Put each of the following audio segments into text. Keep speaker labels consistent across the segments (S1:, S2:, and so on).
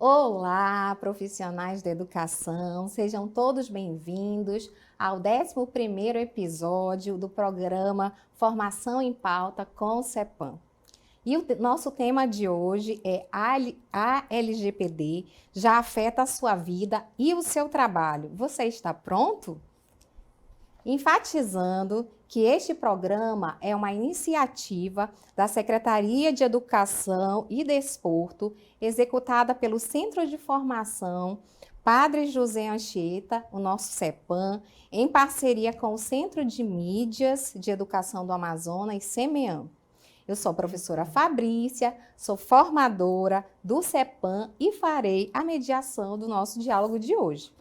S1: Olá, profissionais da educação, sejam todos bem-vindos ao 11º episódio do programa Formação em Pauta com o CEPAM. E o nosso tema de hoje é a LGPD já afeta a sua vida e o seu trabalho. Você está pronto? Enfatizando que este programa é uma iniciativa da Secretaria de Educação e Desporto, executada pelo Centro de Formação Padre José Anchieta, o nosso CEPAM, em parceria com o Centro de Mídias de Educação do Amazonas, CEMEAM. Eu sou a professora Fabrícia, sou formadora do CEPAM e farei a mediação do nosso diálogo de hoje.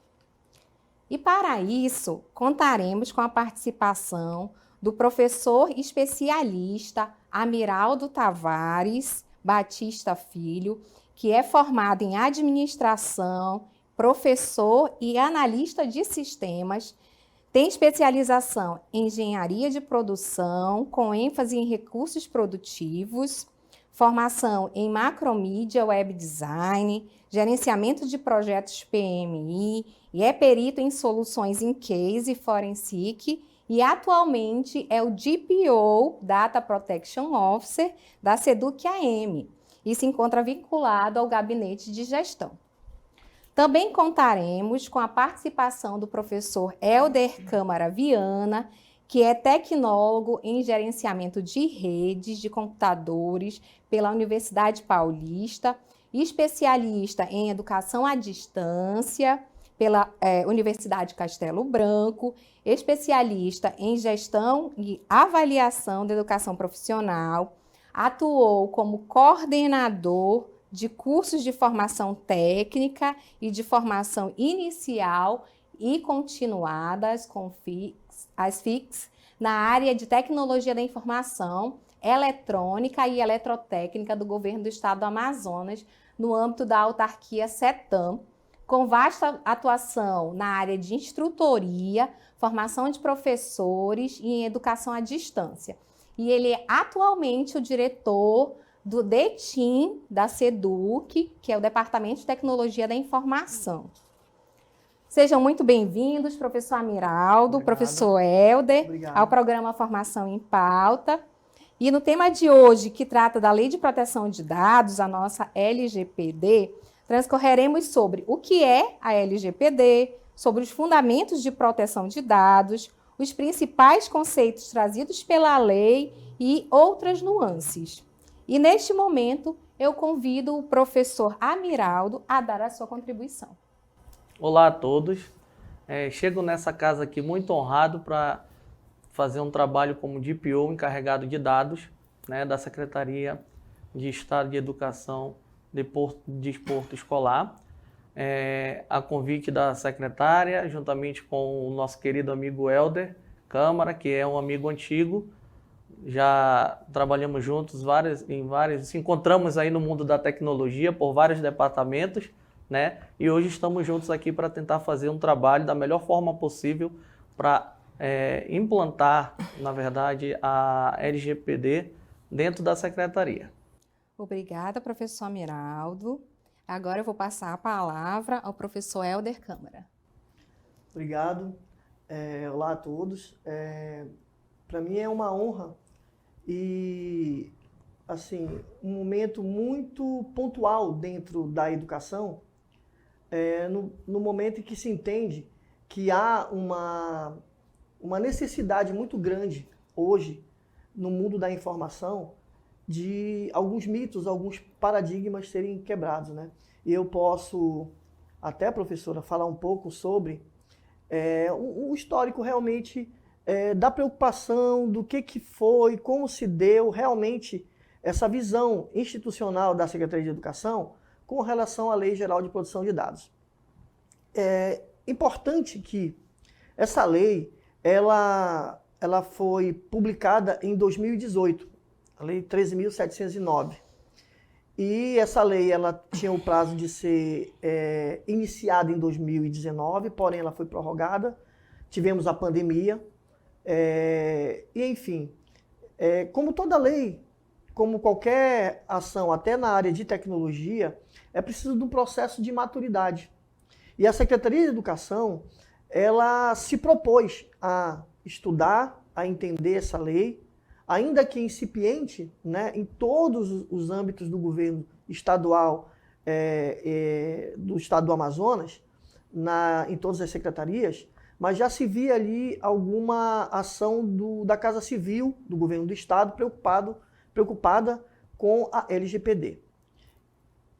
S1: E para isso, contaremos com a participação do professor especialista Amiraldo Tavares Batista Filho, que é formado em administração, professor e analista de sistemas, tem especialização em engenharia de produção, com ênfase em recursos produtivos, formação em macromídia, web design, gerenciamento de projetos PMI e é perito em soluções em case forensic e atualmente é o DPO, Data Protection Officer, da SEDUC-AM e se encontra vinculado ao gabinete de gestão. Também contaremos com a participação do professor Helder Câmara Viana, que é tecnólogo em gerenciamento de redes de computadores pela Universidade Paulista, especialista em educação à distância pela Universidade Castelo Branco, especialista em gestão e avaliação da educação profissional, atuou como coordenador de cursos de formação técnica e de formação inicial e continuadas, as FICs, na área de tecnologia da informação, eletrônica e eletrotécnica do governo do estado do Amazonas, no âmbito da autarquia CETAM, com vasta atuação na área de instrutoria, formação de professores e em educação à distância. E ele é atualmente o diretor do DETIM da SEDUC, que é o Departamento de Tecnologia da Informação. Sejam muito bem-vindos, professor Amiraldo, professor Helder, ao programa Formação em Pauta. E no tema de hoje, que trata da Lei de Proteção de Dados, a nossa LGPD, transcorreremos sobre o que é a LGPD, sobre os fundamentos de proteção de dados, os principais conceitos trazidos pela lei e outras nuances. E neste momento, eu convido o professor Amiraldo a dar a sua contribuição.
S2: Olá a todos. Chego nessa casa aqui muito honrado para fazer um trabalho como DPO, encarregado de dados, né, da Secretaria de Estado de Educação, Desporto Escolar. A convite da secretária, juntamente com o nosso querido amigo Helder Câmara, que é um amigo antigo. Já trabalhamos juntos se encontramos aí no mundo da tecnologia por vários departamentos, né? E hoje estamos juntos aqui para tentar fazer um trabalho da melhor forma possível para implantar, na verdade, a LGPD dentro da secretaria.
S1: Obrigada, professor Amiraldo. Agora eu vou passar a palavra ao professor Helder Câmara.
S3: Obrigado. Olá a todos. Para mim é uma honra e, assim, um momento muito pontual dentro da educação, no momento em que se entende que há uma necessidade muito grande hoje no mundo da informação de alguns mitos, alguns paradigmas serem quebrados, né? E eu posso, até, professora, falar um pouco sobre um histórico realmente da preocupação, do que foi, como se deu realmente essa visão institucional da Secretaria de Educação com relação à Lei Geral de Proteção de Dados. É importante que essa lei, ela foi publicada em 2018, a Lei 13.709. E essa lei ela tinha o prazo de ser iniciada em 2019, porém ela foi prorrogada, tivemos a pandemia, e enfim, como toda lei, como qualquer ação, até na área de tecnologia, é preciso de um processo de maturidade. E a Secretaria de Educação, ela se propôs a estudar, a entender essa lei, ainda que incipiente, né, em todos os âmbitos do governo estadual, do estado do Amazonas, em todas as secretarias, mas já se via ali alguma ação da Casa Civil, do governo do estado, preocupada com a LGPD.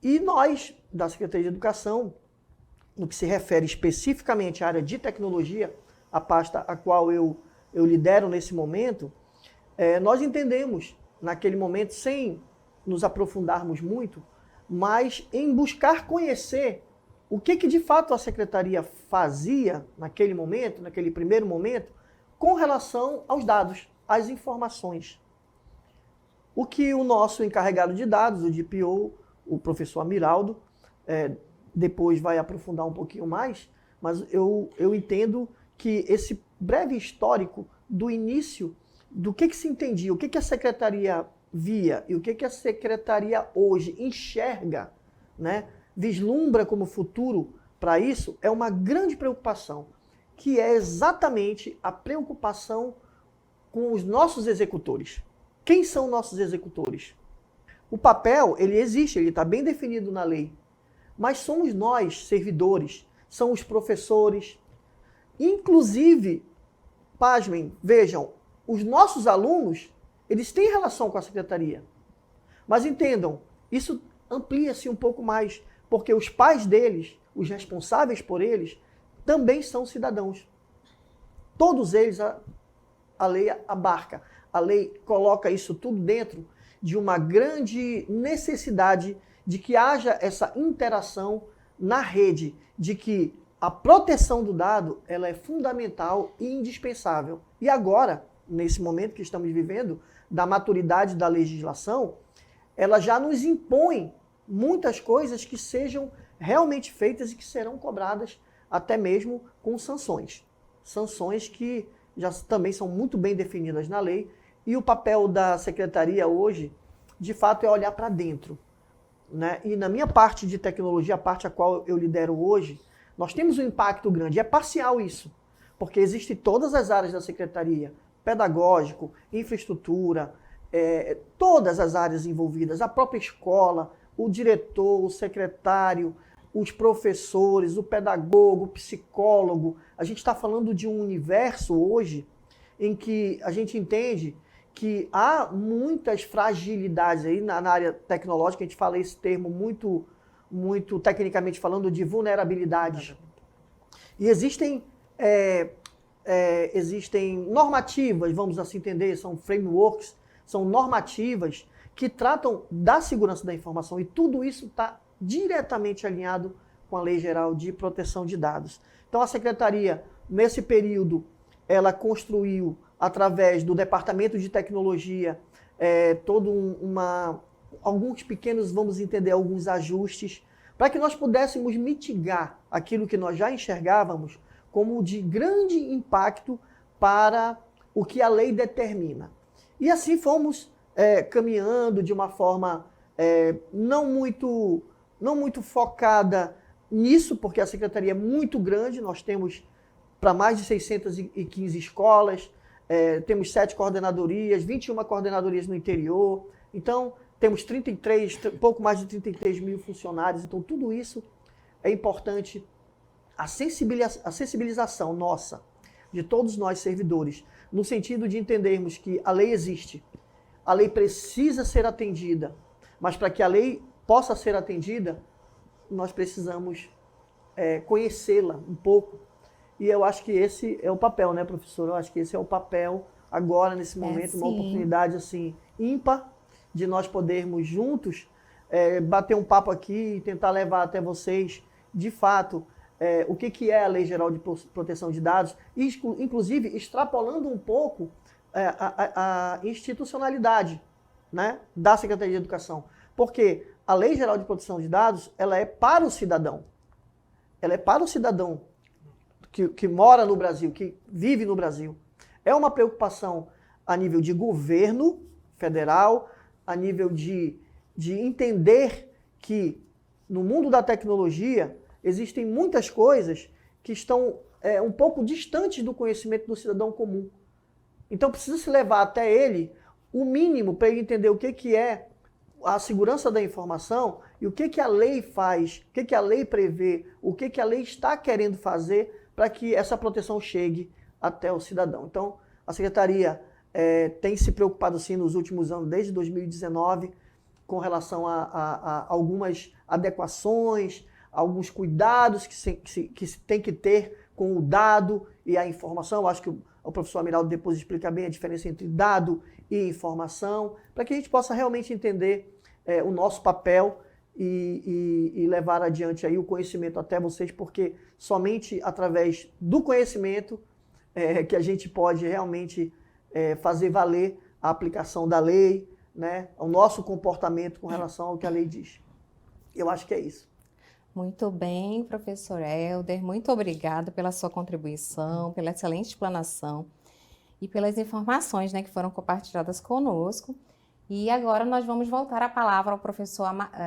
S3: E nós, da Secretaria de Educação, no que se refere especificamente à área de tecnologia, a pasta a qual eu lidero nesse momento, nós entendemos, naquele momento, sem nos aprofundarmos muito, mas em buscar conhecer o que de fato a Secretaria fazia naquele momento, naquele primeiro momento, com relação aos dados, às informações. O que o nosso encarregado de dados, o DPO, o professor Amiraldo, depois vai aprofundar um pouquinho mais, mas eu entendo que esse breve histórico do início, do que se entendia, o que a Secretaria via e o que a Secretaria hoje enxerga, né, vislumbra como futuro para isso, é uma grande preocupação, que é exatamente a preocupação com os nossos executores. Quem são nossos executores? O papel, ele existe, ele está bem definido na lei, mas somos nós, servidores, são os professores. Inclusive, pasmem, vejam, os nossos alunos, eles têm relação com a Secretaria. Mas entendam, isso amplia-se um pouco mais, porque os pais deles, os responsáveis por eles, também são cidadãos. Todos eles a lei abarca. A lei coloca isso tudo dentro de uma grande necessidade de que haja essa interação na rede, de que a proteção do dado ela é fundamental e indispensável. E agora, nesse momento que estamos vivendo, da maturidade da legislação, ela já nos impõe muitas coisas que sejam realmente feitas e que serão cobradas até mesmo com sanções. Sanções que já também são muito bem definidas na lei. E o papel da Secretaria hoje, de fato, é olhar para dentro, né? E na minha parte de tecnologia, a parte a qual eu lidero hoje, nós temos um impacto grande. É parcial isso, porque existem todas as áreas da Secretaria, pedagógico, infraestrutura, todas as áreas envolvidas, a própria escola, o diretor, o secretário, os professores, o pedagogo, o psicólogo. A gente está falando de um universo hoje em que a gente entende que há muitas fragilidades aí na área tecnológica, a gente fala esse termo muito tecnicamente falando de vulnerabilidades. E existem normativas, vamos assim entender, são frameworks, são normativas que tratam da segurança da informação e tudo isso está diretamente alinhado com a Lei Geral de Proteção de Dados. Então a Secretaria, nesse período, ela construiu, através do Departamento de Tecnologia, alguns pequenos, vamos entender, alguns ajustes, para que nós pudéssemos mitigar aquilo que nós já enxergávamos como de grande impacto para o que a lei determina. E assim fomos caminhando de uma forma não muito focada nisso, porque a Secretaria é muito grande, nós temos para mais de 615 escolas, temos 7 coordenadorias, 21 coordenadorias no interior, então temos pouco mais de 33 mil funcionários, então tudo isso é importante. A sensibilização nossa, de todos nós servidores, no sentido de entendermos que a lei existe, a lei precisa ser atendida, mas para que a lei possa ser atendida, nós precisamos conhecê-la um pouco. E eu acho que esse é o papel, né, professor? Eu acho que esse é o papel agora, nesse momento, uma oportunidade assim, ímpar de nós podermos juntos bater um papo aqui e tentar levar até vocês, de fato, o que é a Lei Geral de Proteção de Dados, inclusive extrapolando um pouco a institucionalidade, né, da Secretaria de Educação. Porque a Lei Geral de Proteção de Dados, ela é para o cidadão. Ela é para o cidadão que mora no Brasil, que vive no Brasil. É uma preocupação a nível de governo federal, a nível de entender que no mundo da tecnologia existem muitas coisas que estão um pouco distantes do conhecimento do cidadão comum. Então precisa se levar até ele o mínimo para ele entender o que é a segurança da informação e o que a lei faz, o que a lei prevê, o que a lei está querendo fazer para que essa proteção chegue até o cidadão. Então, a Secretaria tem se preocupado, sim, nos últimos anos, desde 2019, com relação a algumas adequações, alguns cuidados que se tem que ter com o dado e a informação. Eu acho que o professor Amiraldo depois explica bem a diferença entre dado e informação, para que a gente possa realmente entender o nosso papel e levar adiante aí o conhecimento até vocês, porque somente através do conhecimento que a gente pode realmente fazer valer a aplicação da lei, né, o nosso comportamento com relação ao que a lei diz. Eu acho que é isso.
S1: Muito bem, professor Helder, muito obrigada pela sua contribuição, pela excelente explanação e pelas informações, né, que foram compartilhadas conosco. E agora nós vamos voltar a palavra ao professor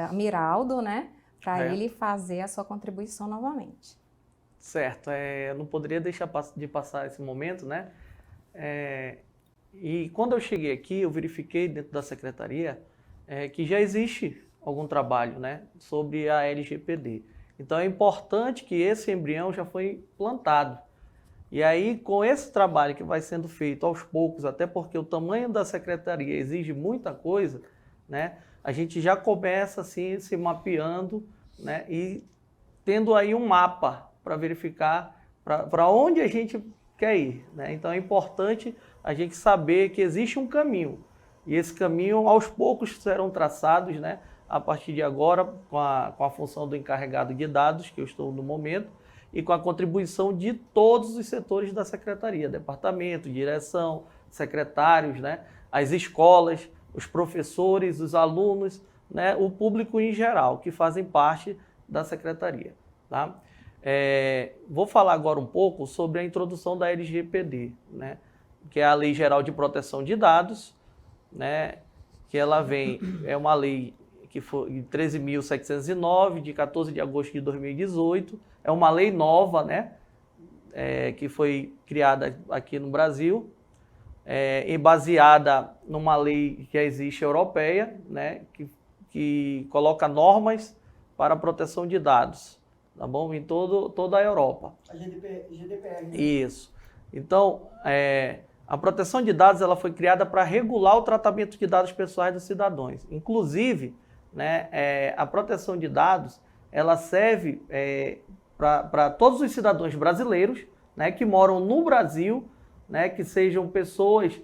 S1: Amiraldo, né, para ele fazer a sua contribuição novamente.
S2: Certo, eu não poderia deixar de passar esse momento, né? E quando eu cheguei aqui, eu verifiquei dentro da secretaria que já existe algum trabalho, né, sobre a LGPD. Então é importante que esse embrião já foi plantado. E aí, com esse trabalho que vai sendo feito aos poucos, até porque o tamanho da secretaria exige muita coisa, né, a gente já começa assim se mapeando, né, e tendo aí um mapa para verificar para onde a gente quer ir, né? Então é importante a gente saber que existe um caminho. E esse caminho, aos poucos, serão traçados, né, a partir de agora, com a função do encarregado de dados, que eu estou no momento, e com a contribuição de todos os setores da secretaria, departamento, direção, secretários, né, as escolas, os professores, os alunos, né, o público em geral, que fazem parte da secretaria. Tá? Vou falar agora um pouco sobre a introdução da LGPD, né, que é a Lei Geral de Proteção de Dados, né, que ela é uma lei que foi 13.709, de 14 de agosto de 2018, é uma lei nova, né, que foi criada aqui no Brasil, e baseada numa lei que já existe europeia, né, que coloca normas para a proteção de dados, tá bom? Em toda a Europa.
S3: A GDPR. Né?
S2: Isso. Então, a proteção de dados ela foi criada para regular o tratamento de dados pessoais dos cidadãos. Inclusive, né, a proteção de dados ela serve para todos os cidadãos brasileiros, né, que moram no Brasil, né, que sejam pessoas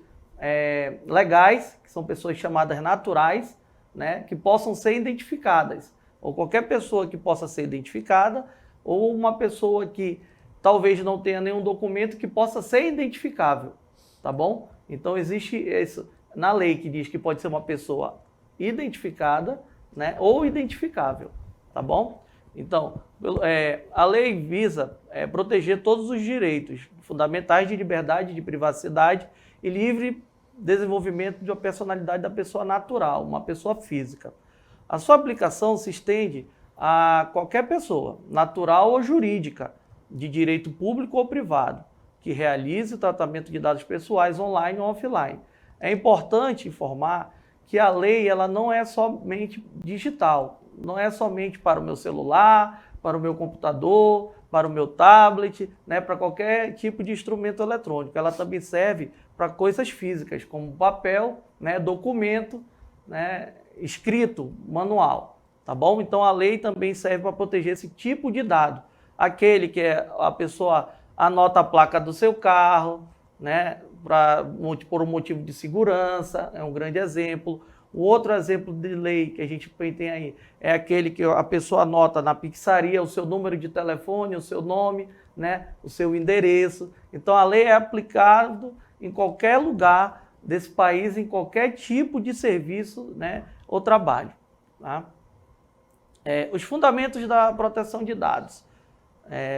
S2: legais, que são pessoas chamadas naturais, né, que possam ser identificadas. Ou qualquer pessoa que possa ser identificada, ou uma pessoa que talvez não tenha nenhum documento que possa ser identificável, tá bom? Então existe isso na lei que diz que pode ser uma pessoa identificada, né, ou identificável, tá bom? Então, a lei visa proteger todos os direitos fundamentais de liberdade, de privacidade e livre desenvolvimento de uma personalidade da pessoa natural, uma pessoa física. A sua aplicação se estende a qualquer pessoa, natural ou jurídica, de direito público ou privado, que realize o tratamento de dados pessoais online ou offline. É importante informar que a lei ela não é somente digital, não é somente para o meu celular, para o meu computador, para o meu tablet, né, para qualquer tipo de instrumento eletrônico. Ela também serve para coisas físicas, como papel, né, documento, né, escrito, manual, tá bom? Então a lei também serve para proteger esse tipo de dado. Aquele que a pessoa anota a placa do seu carro, né, por um motivo de segurança, é um grande exemplo. O outro exemplo de lei que a gente tem aí é aquele que a pessoa anota na pizzaria o seu número de telefone, o seu nome, né, o seu endereço. Então a lei é aplicada em qualquer lugar desse país, em qualquer tipo de serviço, né, ou trabalho. Tá? Os fundamentos da proteção de dados.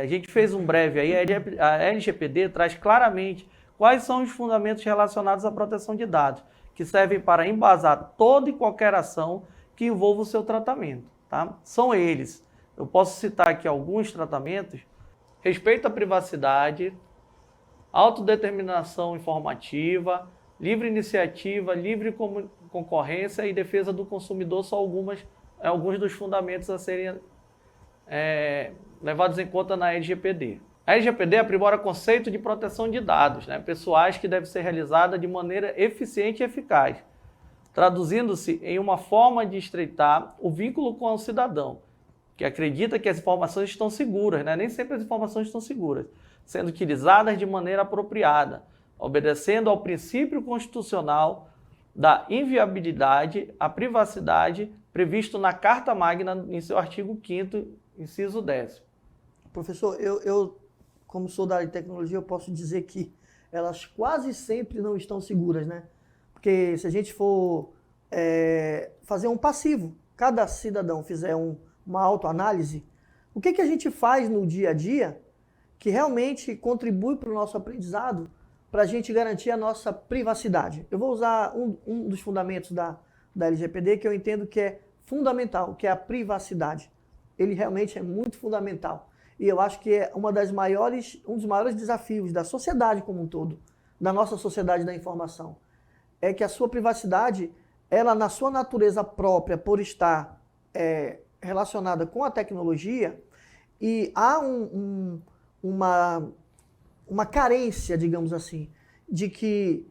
S2: A gente fez um breve aí, a LGPD traz claramente quais são os fundamentos relacionados à proteção de dados, que servem para embasar toda e qualquer ação que envolva o seu tratamento. Tá? São eles. Eu posso citar aqui alguns tratamentos: respeito à privacidade, autodeterminação informativa, livre iniciativa, livre concorrência e defesa do consumidor. São alguns dos fundamentos a serem levados em conta na LGPD. A LGPD aprimora o conceito de proteção de dados, né, pessoais, que deve ser realizada de maneira eficiente e eficaz, traduzindo-se em uma forma de estreitar o vínculo com o cidadão, que acredita que as informações estão seguras, né? Nem sempre as informações estão seguras, sendo utilizadas de maneira apropriada, obedecendo ao princípio constitucional da inviolabilidade, à privacidade, previsto na Carta Magna em seu artigo 5º, inciso 10º.
S3: Professor, eu como sou da área de tecnologia, eu posso dizer que elas quase sempre não estão seguras, né? Porque se a gente for fazer um passivo, cada cidadão fizer uma autoanálise, o que a gente faz no dia a dia que realmente contribui para o nosso aprendizado, para a gente garantir a nossa privacidade? Eu vou usar um dos fundamentos da LGPD, que eu entendo que é fundamental, que é a privacidade. Ele realmente é muito fundamental. E eu acho que é um dos maiores desafios da sociedade como um todo, da nossa sociedade da informação, é que a sua privacidade, ela na sua natureza própria, por estar relacionada com a tecnologia, e há uma carência, digamos assim, de que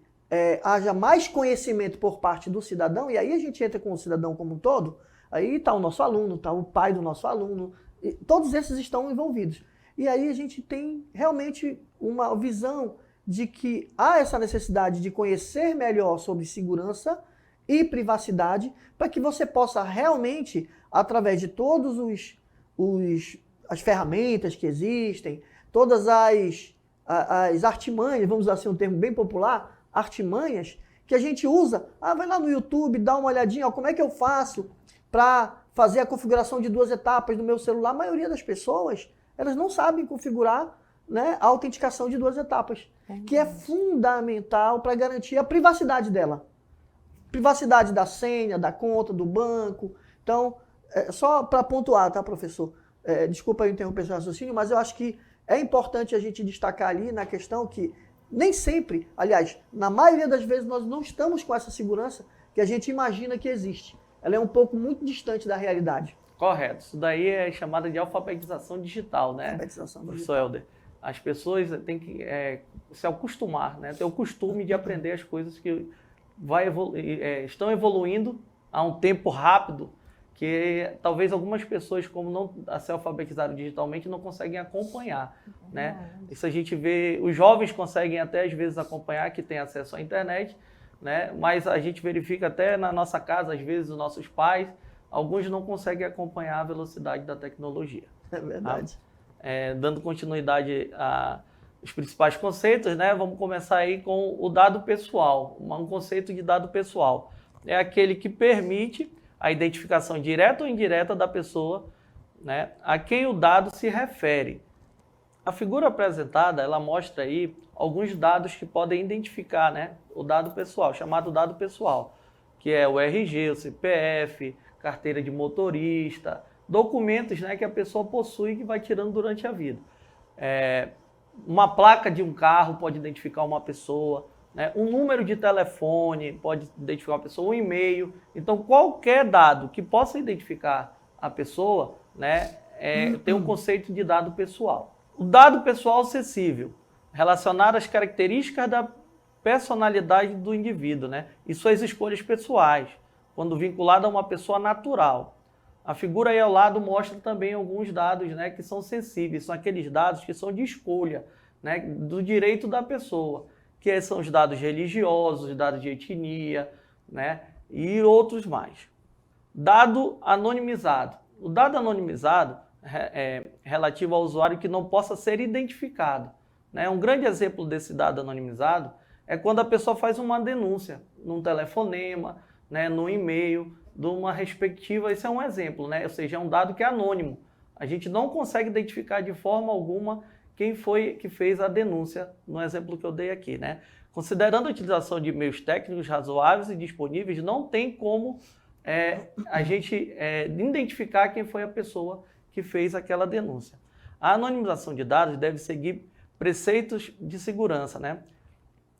S3: haja mais conhecimento por parte do cidadão, e aí a gente entra com o cidadão como um todo, aí está o nosso aluno, está o pai do nosso aluno, e todos esses estão envolvidos. E aí a gente tem realmente uma visão de que há essa necessidade de conhecer melhor sobre segurança e privacidade, para que você possa realmente, através de todas as ferramentas que existem, todas as artimanhas, vamos usar assim um termo bem popular, artimanhas, que a gente usa. Vai lá no YouTube, dá uma olhadinha, como é que eu faço para fazer a configuração de 2 etapas no meu celular. A maioria das pessoas, elas não sabem configurar, né, a autenticação de 2 etapas, que é fundamental para garantir a privacidade dela. Privacidade da senha, da conta, do banco. Então, só para pontuar, tá, professor? Desculpa eu interromper seu raciocínio, mas eu acho que é importante a gente destacar ali na questão que nem sempre, aliás, na maioria das vezes nós não estamos com essa segurança que a gente imagina que existe. Ela é um pouco muito distante da realidade.
S2: Correto. Isso daí é chamada de alfabetização digital, né?
S3: Alfabetização digital.
S2: Professor Helder, as pessoas têm que se acostumar, né? Ter o costume de aprender as coisas que estão evoluindo a um tempo rápido, que talvez algumas pessoas, como não se alfabetizaram digitalmente, não conseguem acompanhar, né? Isso a gente vê, os jovens conseguem até às vezes acompanhar, que têm acesso à internet, né? Mas a gente verifica até na nossa casa, às vezes, os nossos pais, alguns não conseguem acompanhar a velocidade da tecnologia.
S3: É verdade.
S2: Tá? Dando continuidade aos principais conceitos, né? Vamos começar aí com o dado pessoal. Um conceito de dado pessoal é aquele que permite a identificação direta ou indireta da pessoa, né, a quem o dado se refere. A figura apresentada, ela mostra aí alguns dados que podem identificar, né, o dado pessoal, chamado dado pessoal, que é o RG, o CPF, carteira de motorista, documentos, né, que a pessoa possui e que vai tirando durante a vida. Uma placa de um carro pode identificar uma pessoa, né, um número de telefone pode identificar uma pessoa, um e-mail. Então, qualquer dado que possa identificar a pessoa, né, tem um conceito de dado pessoal. O dado pessoal acessível, relacionado às características da personalidade do indivíduo, né, e suas escolhas pessoais, quando vinculado a uma pessoa natural. A figura aí ao lado mostra também alguns dados, né, que são sensíveis, são aqueles dados que são de escolha, né, do direito da pessoa, que são os dados religiosos, os dados de etnia, né, e outros mais. Dado anonimizado. O dado anonimizado é relativo ao usuário que não possa ser identificado, né? Um grande exemplo desse dado anonimizado é quando a pessoa faz uma denúncia num telefonema, né, no e-mail, de uma respectiva. Esse é um exemplo, né? Ou seja, é um dado que é anônimo. A gente não consegue identificar de forma alguma quem foi que fez a denúncia, no exemplo que eu dei aqui, né? Considerando a utilização de meios técnicos razoáveis e disponíveis, não tem como a gente identificar quem foi a pessoa que fez aquela denúncia. A anonimização de dados deve seguir preceitos de segurança, né,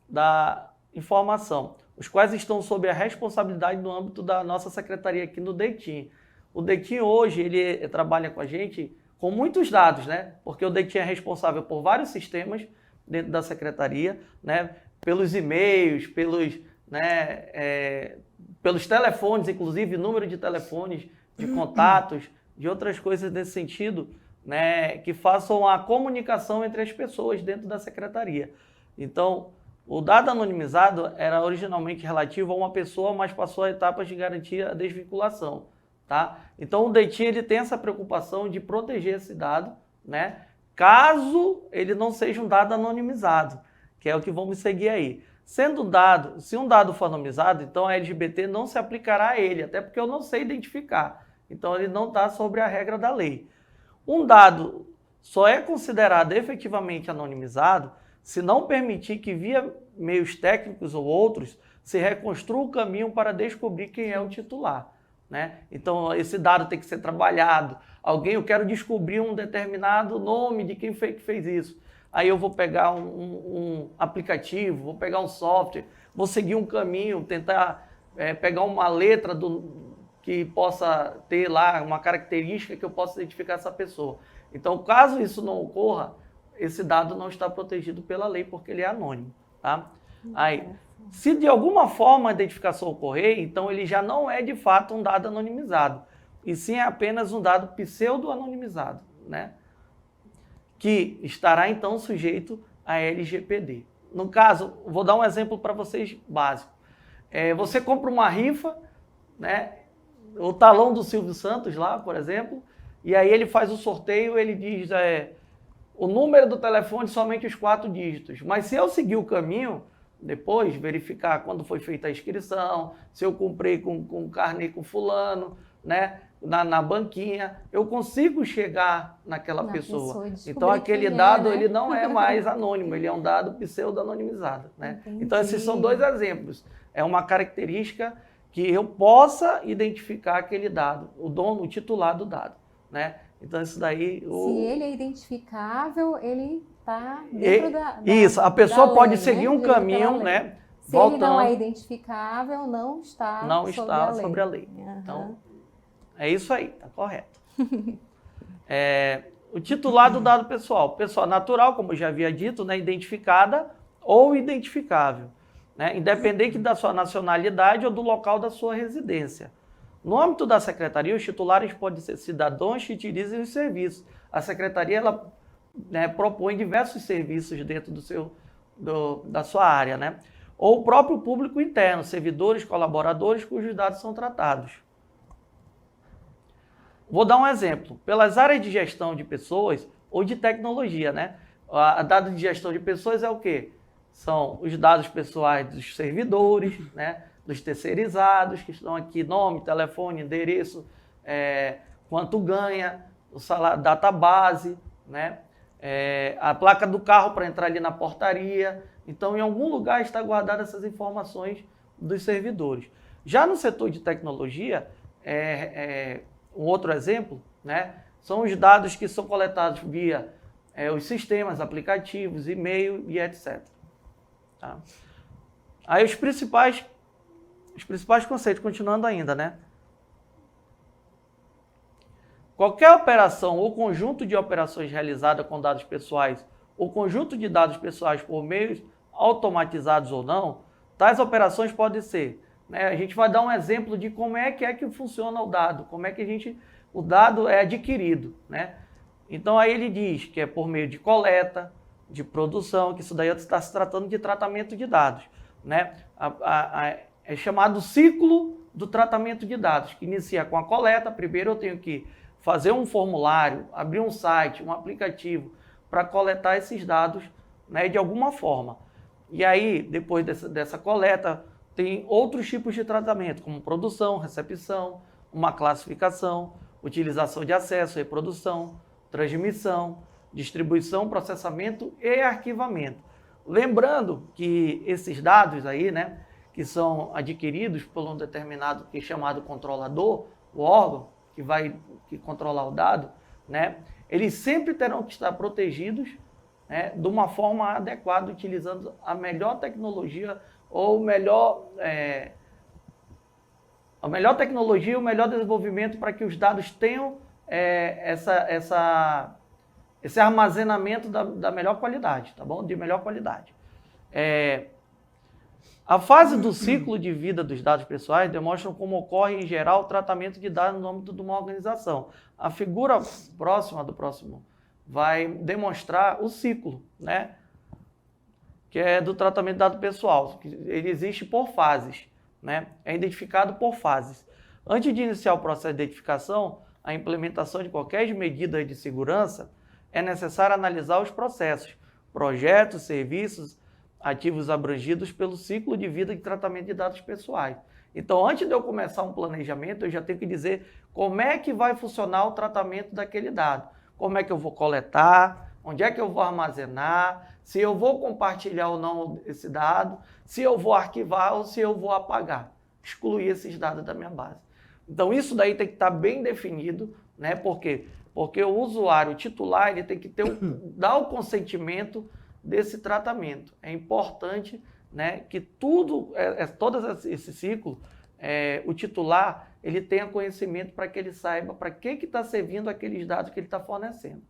S2: da informação, os quais estão sob a responsabilidade no âmbito da nossa secretaria aqui no DETIM. O DETIM hoje, ele trabalha com a gente com muitos dados, né, porque o DETIM é responsável por vários sistemas dentro da secretaria, né, pelos e-mails, pelos telefones, inclusive número de telefones, de contatos, de outras coisas nesse sentido, né, que façam a comunicação entre as pessoas dentro da secretaria. Então, o dado anonimizado era originalmente relativo a uma pessoa, mas passou a etapas de garantir a desvinculação, tá? Então, o DETIM, ele tem essa preocupação de proteger esse dado, né, caso ele não seja um dado anonimizado, que é o que vamos seguir aí. Se um dado for anonimizado, então a LGBT não se aplicará a ele, até porque eu não sei identificar. Então, ele não está sobre a regra da lei. Um dado só é considerado efetivamente anonimizado se não permitir que, via meios técnicos ou outros, se reconstrua o caminho para descobrir quem é o titular, né? Então, esse dado tem que ser trabalhado. Eu quero descobrir um determinado nome de quem foi que fez isso. Aí eu vou pegar um aplicativo, vou pegar um software, vou seguir um caminho, tentar pegar uma letra que possa ter lá uma característica que eu possa identificar essa pessoa. Então, caso isso não ocorra, esse dado não está protegido pela lei, porque ele é anônimo, tá? Aí, se de alguma forma a identificação ocorrer, então ele já não é de fato um dado anonimizado, e sim é apenas um dado pseudo-anonimizado, né? Que estará então sujeito a LGPD. No caso, vou dar um exemplo para vocês básico. Você compra uma rifa, né? O talão do Silvio Santos lá, por exemplo, e aí ele faz o sorteio, ele diz o número do telefone somente os 4 dígitos. Mas se eu seguir o caminho, depois verificar quando foi feita a inscrição, se eu comprei com carnê com fulano, né, na banquinha, eu consigo chegar naquela pessoa. Então aquele dado, né, ele não é mais anônimo, ele é um dado pseudo-anonimizado, né? Então esses são 2 exemplos. É uma característica que eu possa identificar aquele dado, o dono, o titular do dado, né? Então isso daí...
S1: Se ele é identificável, ele está dentro da
S2: Isso, a pessoa pode
S1: lei,
S2: seguir um caminho, né?
S1: Se ele não é identificável, não está
S2: sobre a lei.
S1: Uhum.
S2: Então, é isso aí, tá correto. O titular do dado pessoal. Pessoa natural, como eu já havia dito, né? Identificada ou identificável, né? Independente da sua nacionalidade ou do local da sua residência. No âmbito da secretaria, os titulares podem ser cidadãos que utilizem os serviços. A secretaria, ela, né, propõe diversos serviços dentro da sua área, né? Ou o próprio público interno, servidores, colaboradores, cujos dados são tratados. Vou dar um exemplo. Pelas áreas de gestão de pessoas ou de tecnologia, né? A dado de gestão de pessoas é o quê? São os dados pessoais dos servidores, né? Dos terceirizados, que estão aqui, nome, telefone, endereço, quanto ganha, o salário, database, né? A placa do carro para entrar ali na portaria. Então, em algum lugar está guardada essas informações dos servidores. Já no setor de tecnologia, um outro exemplo, né, são os dados que são coletados via os sistemas, aplicativos, e-mail e etc. Tá? Aí os principais conceitos, continuando ainda, né? Qualquer operação ou conjunto de operações realizada com dados pessoais ou conjunto de dados pessoais por meios automatizados ou não, tais operações podem ser, né? A gente vai dar um exemplo de como é que funciona o dado, como é que o dado é adquirido, né? Então aí ele diz que é por meio de coleta, de produção, que isso daí está se tratando de tratamento de dados, né? É chamado ciclo do tratamento de dados, que inicia com a coleta. Primeiro eu tenho que fazer um formulário, abrir um site, um aplicativo, para coletar esses dados, né, de alguma forma. E aí, depois dessa coleta, tem outros tipos de tratamento, como produção, recepção, uma classificação, utilização de acesso, reprodução, transmissão, distribuição, processamento e arquivamento. Lembrando que esses dados aí, né, que são adquiridos por um determinado, que é chamado controlador, o órgão que controlar o dado, né, eles sempre terão que estar protegidos, né, de uma forma adequada, utilizando a melhor tecnologia ou a melhor tecnologia, o melhor desenvolvimento para que os dados tenham esse armazenamento da melhor qualidade, tá bom? De melhor qualidade. A fase do ciclo de vida dos dados pessoais demonstra como ocorre, em geral, o tratamento de dados no âmbito de uma organização. A figura próxima do próximo vai demonstrar o ciclo, né? Que é do tratamento de dado pessoal. Ele existe por fases, né? É identificado por fases. Antes de iniciar o processo de identificação, a implementação de qualquer medida de segurança, é necessário analisar os processos, projetos, serviços, ativos abrangidos pelo ciclo de vida de tratamento de dados pessoais. Então, antes de eu começar um planejamento, eu já tenho que dizer como é que vai funcionar o tratamento daquele dado. Como é que eu vou coletar, onde é que eu vou armazenar, se eu vou compartilhar ou não esse dado, se eu vou arquivar ou se eu vou apagar, excluir esses dados da minha base. Então, isso daí tem que estar bem definido, né? Por quê? Porque o usuário titular ele tem que dar o consentimento desse tratamento. É importante, né, que todo esse ciclo, o titular, ele tenha conhecimento para que ele saiba para que está servindo aqueles dados que ele está fornecendo.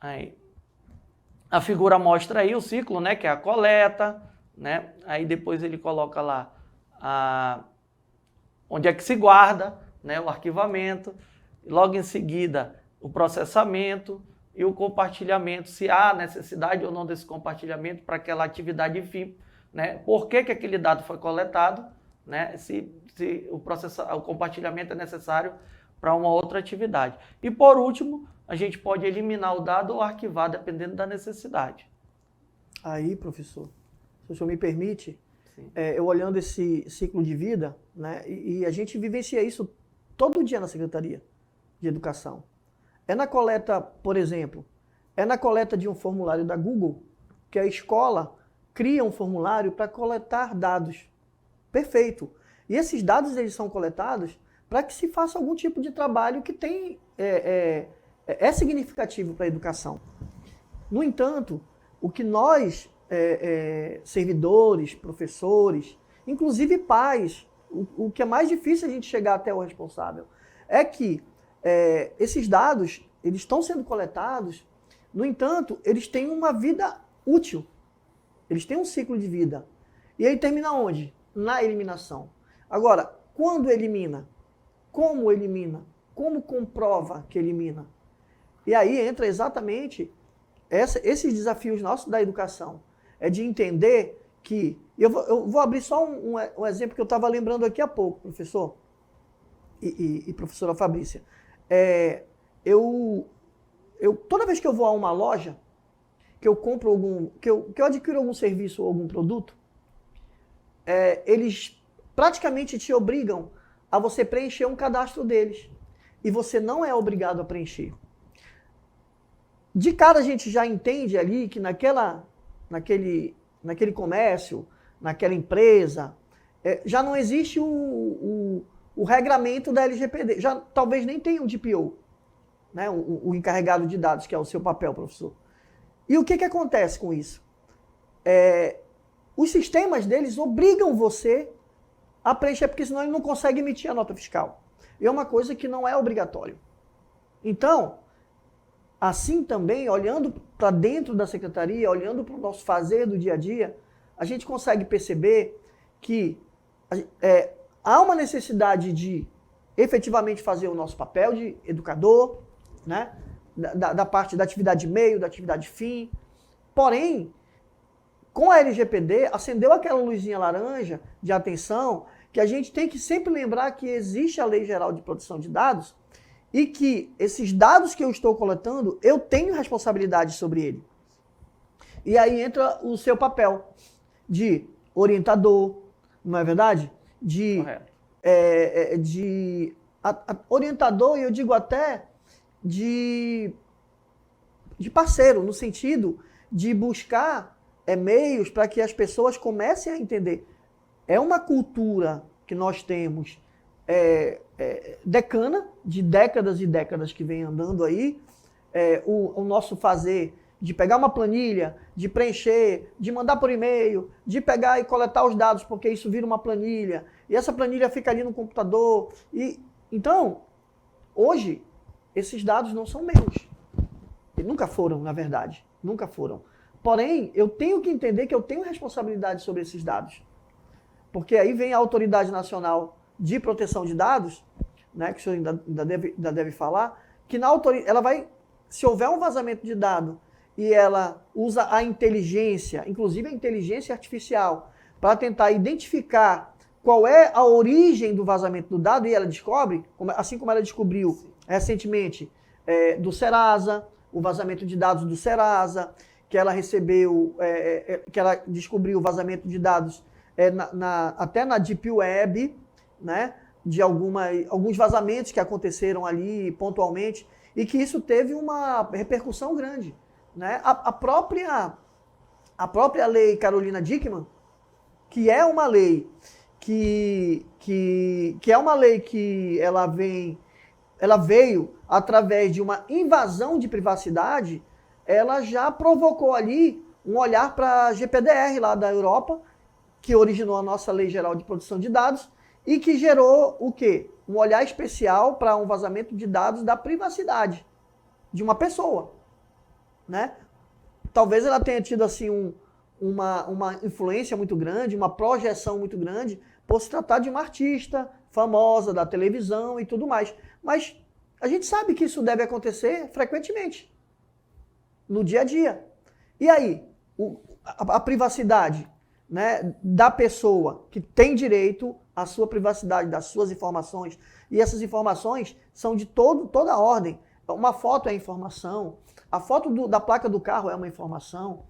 S2: Aí, a figura mostra aí o ciclo, né, que é a coleta, né? Aí depois ele coloca lá onde é que se guarda, né, o arquivamento, logo em seguida o processamento e o compartilhamento, se há necessidade ou não desse compartilhamento para aquela atividade fim, né? Por que aquele dado foi coletado, né? Se o compartilhamento é necessário para uma outra atividade. E por último, a gente pode eliminar o dado ou arquivar, dependendo da necessidade.
S3: Aí, professor, se o senhor me permite, eu olhando esse ciclo de vida, né, e a gente vivencia isso todo dia na Secretaria de Educação. É na coleta, por exemplo, é na coleta de um formulário da Google, que a escola cria um formulário para coletar dados. Perfeito. E esses dados eles são coletados para que se faça algum tipo de trabalho que é significativo para a educação. No entanto, o que nós, servidores, professores, inclusive pais, o que é mais difícil a gente chegar até o responsável, é que esses dados, eles estão sendo coletados, no entanto, eles têm uma vida útil. Eles têm um ciclo de vida. E aí termina onde? Na eliminação. Agora, quando elimina? Como elimina? Como comprova que elimina? E aí entra exatamente esses desafios nossos da educação. É de entender que... Eu vou abrir só um exemplo que eu estava lembrando aqui há pouco, professor e professora Fabrícia. Toda vez que eu vou a uma loja, que eu compro que eu adquiro algum serviço ou algum produto, eles praticamente te obrigam a você preencher um cadastro deles. E você não é obrigado a preencher. De cara a gente já entende ali que naquele comércio, naquela empresa, já não existe o regramento da LGPD. Já talvez nem tenha um DPO, né? O encarregado de dados, que é o seu papel, professor. E o que acontece com isso? Os sistemas deles obrigam você a preencher, porque senão ele não consegue emitir a nota fiscal. E é uma coisa que não é obrigatório. Então, assim também, olhando para dentro da secretaria, olhando para o nosso fazer do dia a dia, a gente consegue perceber que há uma necessidade de efetivamente fazer o nosso papel de educador, né? Da parte da atividade meio, da atividade fim. Porém, com a LGPD, acendeu aquela luzinha laranja de atenção, que a gente tem que sempre lembrar que existe a Lei Geral de Proteção de Dados e que esses dados que eu estou coletando, eu tenho responsabilidade sobre ele. E aí entra o seu papel de orientador, não é verdade? De orientador, e eu digo até de parceiro, no sentido de buscar meios para que as pessoas comecem a entender. É uma cultura que nós temos decana, de décadas e décadas que vem andando aí, o nosso fazer de pegar uma planilha, de preencher, de mandar por e-mail, de pegar e coletar os dados, porque isso vira uma planilha, e essa planilha fica ali no computador. Então, hoje, esses dados não são meus. E nunca foram, na verdade. Nunca foram. Porém, eu tenho que entender que eu tenho responsabilidade sobre esses dados. Porque aí vem a Autoridade Nacional de Proteção de Dados, né, que o senhor ainda deve falar, que ela vai, se houver um vazamento de dado e ela usa a inteligência, inclusive a inteligência artificial, para tentar identificar qual é a origem do vazamento do dado, e ela descobre, assim como ela descobriu recentemente do Serasa, o vazamento de dados do Serasa, que ela recebeu, que ela descobriu o vazamento de dados até na Deep Web, né, de alguns vazamentos que aconteceram ali pontualmente, e que isso teve uma repercussão grande. Né? A própria lei Carolina Dickmann, que é uma lei que é uma lei que ela veio através de uma invasão de privacidade, ela já provocou ali um olhar para a GPDR lá da Europa, que originou a nossa Lei Geral de Proteção de Dados, e que gerou o quê? Um olhar especial para um vazamento de dados da privacidade de uma pessoa. Né? Talvez ela tenha tido assim uma influência muito grande, uma projeção muito grande, por se tratar de uma artista famosa da televisão e tudo mais. Mas a gente sabe que isso deve acontecer frequentemente, no dia a dia. E aí, a privacidade, né, da pessoa que tem direito à sua privacidade, das suas informações, e essas informações são de toda a ordem. Uma foto é informação, a foto da placa do carro é uma informação,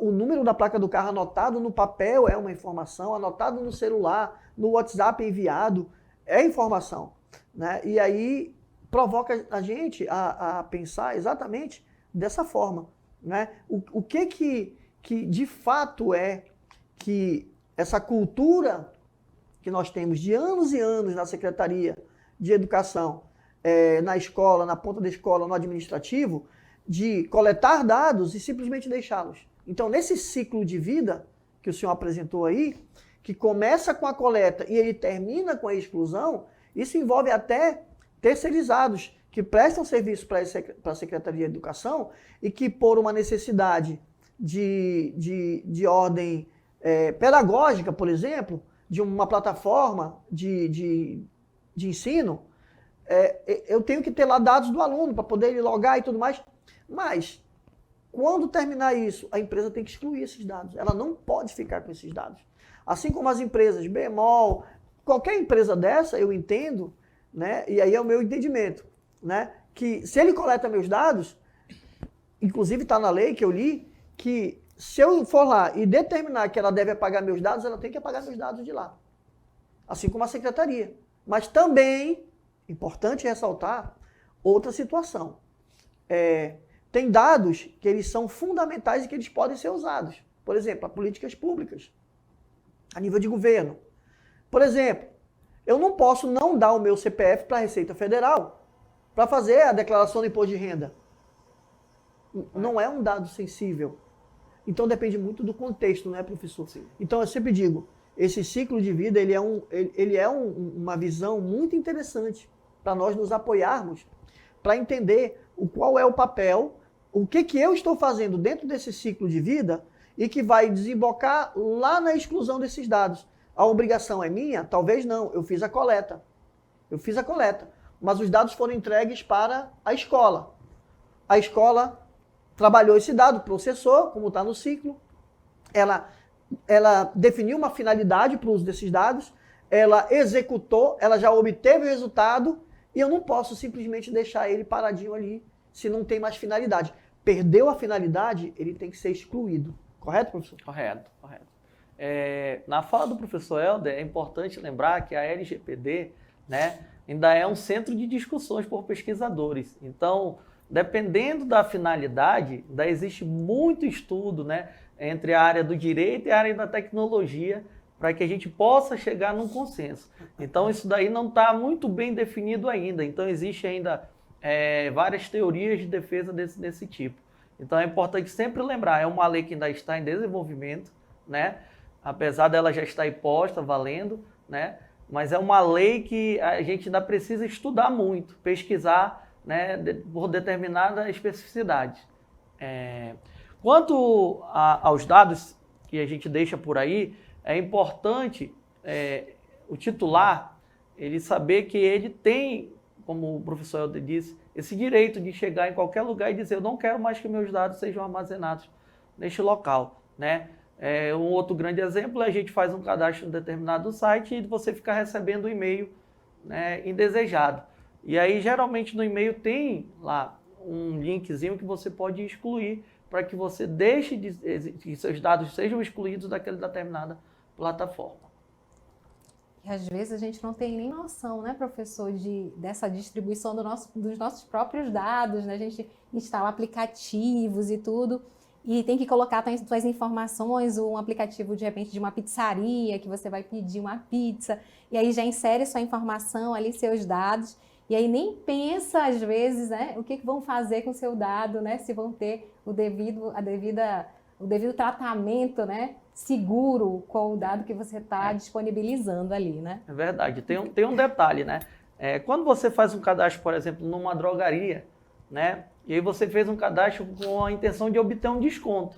S3: o número da placa do carro anotado no papel é uma informação, anotado no celular, no WhatsApp enviado, é informação. Né? E aí provoca a gente a pensar exatamente dessa forma. Né? O que de fato é que essa cultura que nós temos de anos e anos na Secretaria de Educação, na escola, na ponta da escola, no administrativo, de coletar dados e simplesmente deixá-los. Então, nesse ciclo de vida que o senhor apresentou aí, que começa com a coleta e ele termina com a exclusão, isso envolve até terceirizados que prestam serviço para a Secretaria de Educação e que, por uma necessidade de ordem pedagógica, por exemplo, de uma plataforma de ensino, eu tenho que ter lá dados do aluno para poder ele logar e tudo mais. Mas, quando terminar isso, a empresa tem que excluir esses dados. Ela não pode ficar com esses dados. Assim como as empresas, Bemol, qualquer empresa dessa, eu entendo, né, e aí é o meu entendimento, né, que se ele coleta meus dados, inclusive está na lei que eu li, que se eu for lá e determinar que ela deve apagar meus dados, ela tem que apagar meus dados de lá. Assim como a secretaria. Mas também, importante ressaltar, outra situação. Tem dados que eles são fundamentais e que eles podem ser usados. Por exemplo, para políticas públicas, a nível de governo. Por exemplo, eu não posso não dar o meu CPF para a Receita Federal para fazer a declaração do imposto de renda. Não é um dado sensível. Então depende muito do contexto, não é, professor? Sim. Então eu sempre digo, esse ciclo de vida ele é uma visão muito interessante para nós nos apoiarmos, para entender qual é o papel, o que eu estou fazendo dentro desse ciclo de vida e que vai desembocar lá na exclusão desses dados. A obrigação é minha? Talvez não. Eu fiz a coleta. Mas os dados foram entregues para a escola. A escola trabalhou esse dado, processou, como está no ciclo. Ela definiu uma finalidade para o uso desses dados. Ela executou, ela já obteve o resultado. E eu não posso simplesmente deixar ele paradinho ali se não tem mais finalidade. Perdeu a finalidade, ele tem que ser excluído. Correto, professor?
S2: Correto. Na fala do professor Helder, é importante lembrar que a LGPD, né, ainda é um centro de discussões por pesquisadores. Então, dependendo da finalidade, ainda existe muito estudo, né, entre a área do direito e a área da tecnologia, para que a gente possa chegar num consenso. Então, isso daí não está muito bem definido ainda. Então, existe ainda várias teorias de defesa desse tipo. Então, é importante sempre lembrar, é uma lei que ainda está em desenvolvimento, né? Apesar dela já estar imposta, valendo, né? Mas é uma lei que a gente ainda precisa estudar muito, pesquisar, né, por determinada especificidade. Quanto aos dados que a gente deixa por aí, é importante o titular ele saber que ele tem, como o professor Helder disse, esse direito de chegar em qualquer lugar e dizer eu não quero mais que meus dados sejam armazenados neste local, né? Um outro grande exemplo é a gente faz um cadastro em um determinado site e você fica recebendo um e-mail, né, indesejado. E aí, geralmente, no e-mail tem lá um linkzinho que você pode excluir para que você deixe que seus dados sejam excluídos daquela determinada plataforma.
S1: E às vezes a gente não tem nem noção, né, professor, dessa distribuição dos nossos próprios dados, né? A gente instala aplicativos e tudo, e tem que colocar suas informações, um aplicativo, de repente, de uma pizzaria, que você vai pedir uma pizza, e aí já insere sua informação ali, seus dados, e aí nem pensa, às vezes, né, o que vão fazer com o seu dado, né, se vão ter o devido tratamento, né, seguro com o dado que você está disponibilizando ali, né?
S2: É verdade. Tem um detalhe, né? Quando você faz um cadastro, por exemplo, numa drogaria, né, e aí você fez um cadastro com a intenção de obter um desconto.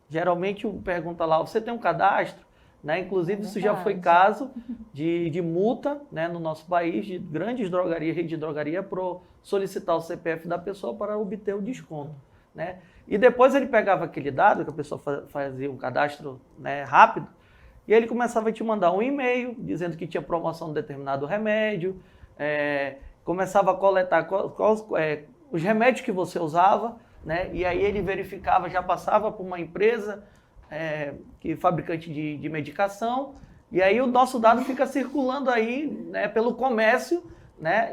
S2: Geralmente pergunta lá, você tem um cadastro? Né? Inclusive, isso já foi caso de multa, né, no nosso país, de grandes drogarias, rede de drogaria, para solicitar o CPF da pessoa para obter o desconto. Né? E depois ele pegava aquele dado, que a pessoa fazia um cadastro, né, rápido, e ele começava a te mandar um e-mail dizendo que tinha promoção de determinado remédio, começava a coletar os remédios que você usava, né? E aí ele verificava, já passava por uma empresa fabricante de medicação, e aí o nosso dado fica circulando aí, né, pelo comércio, né?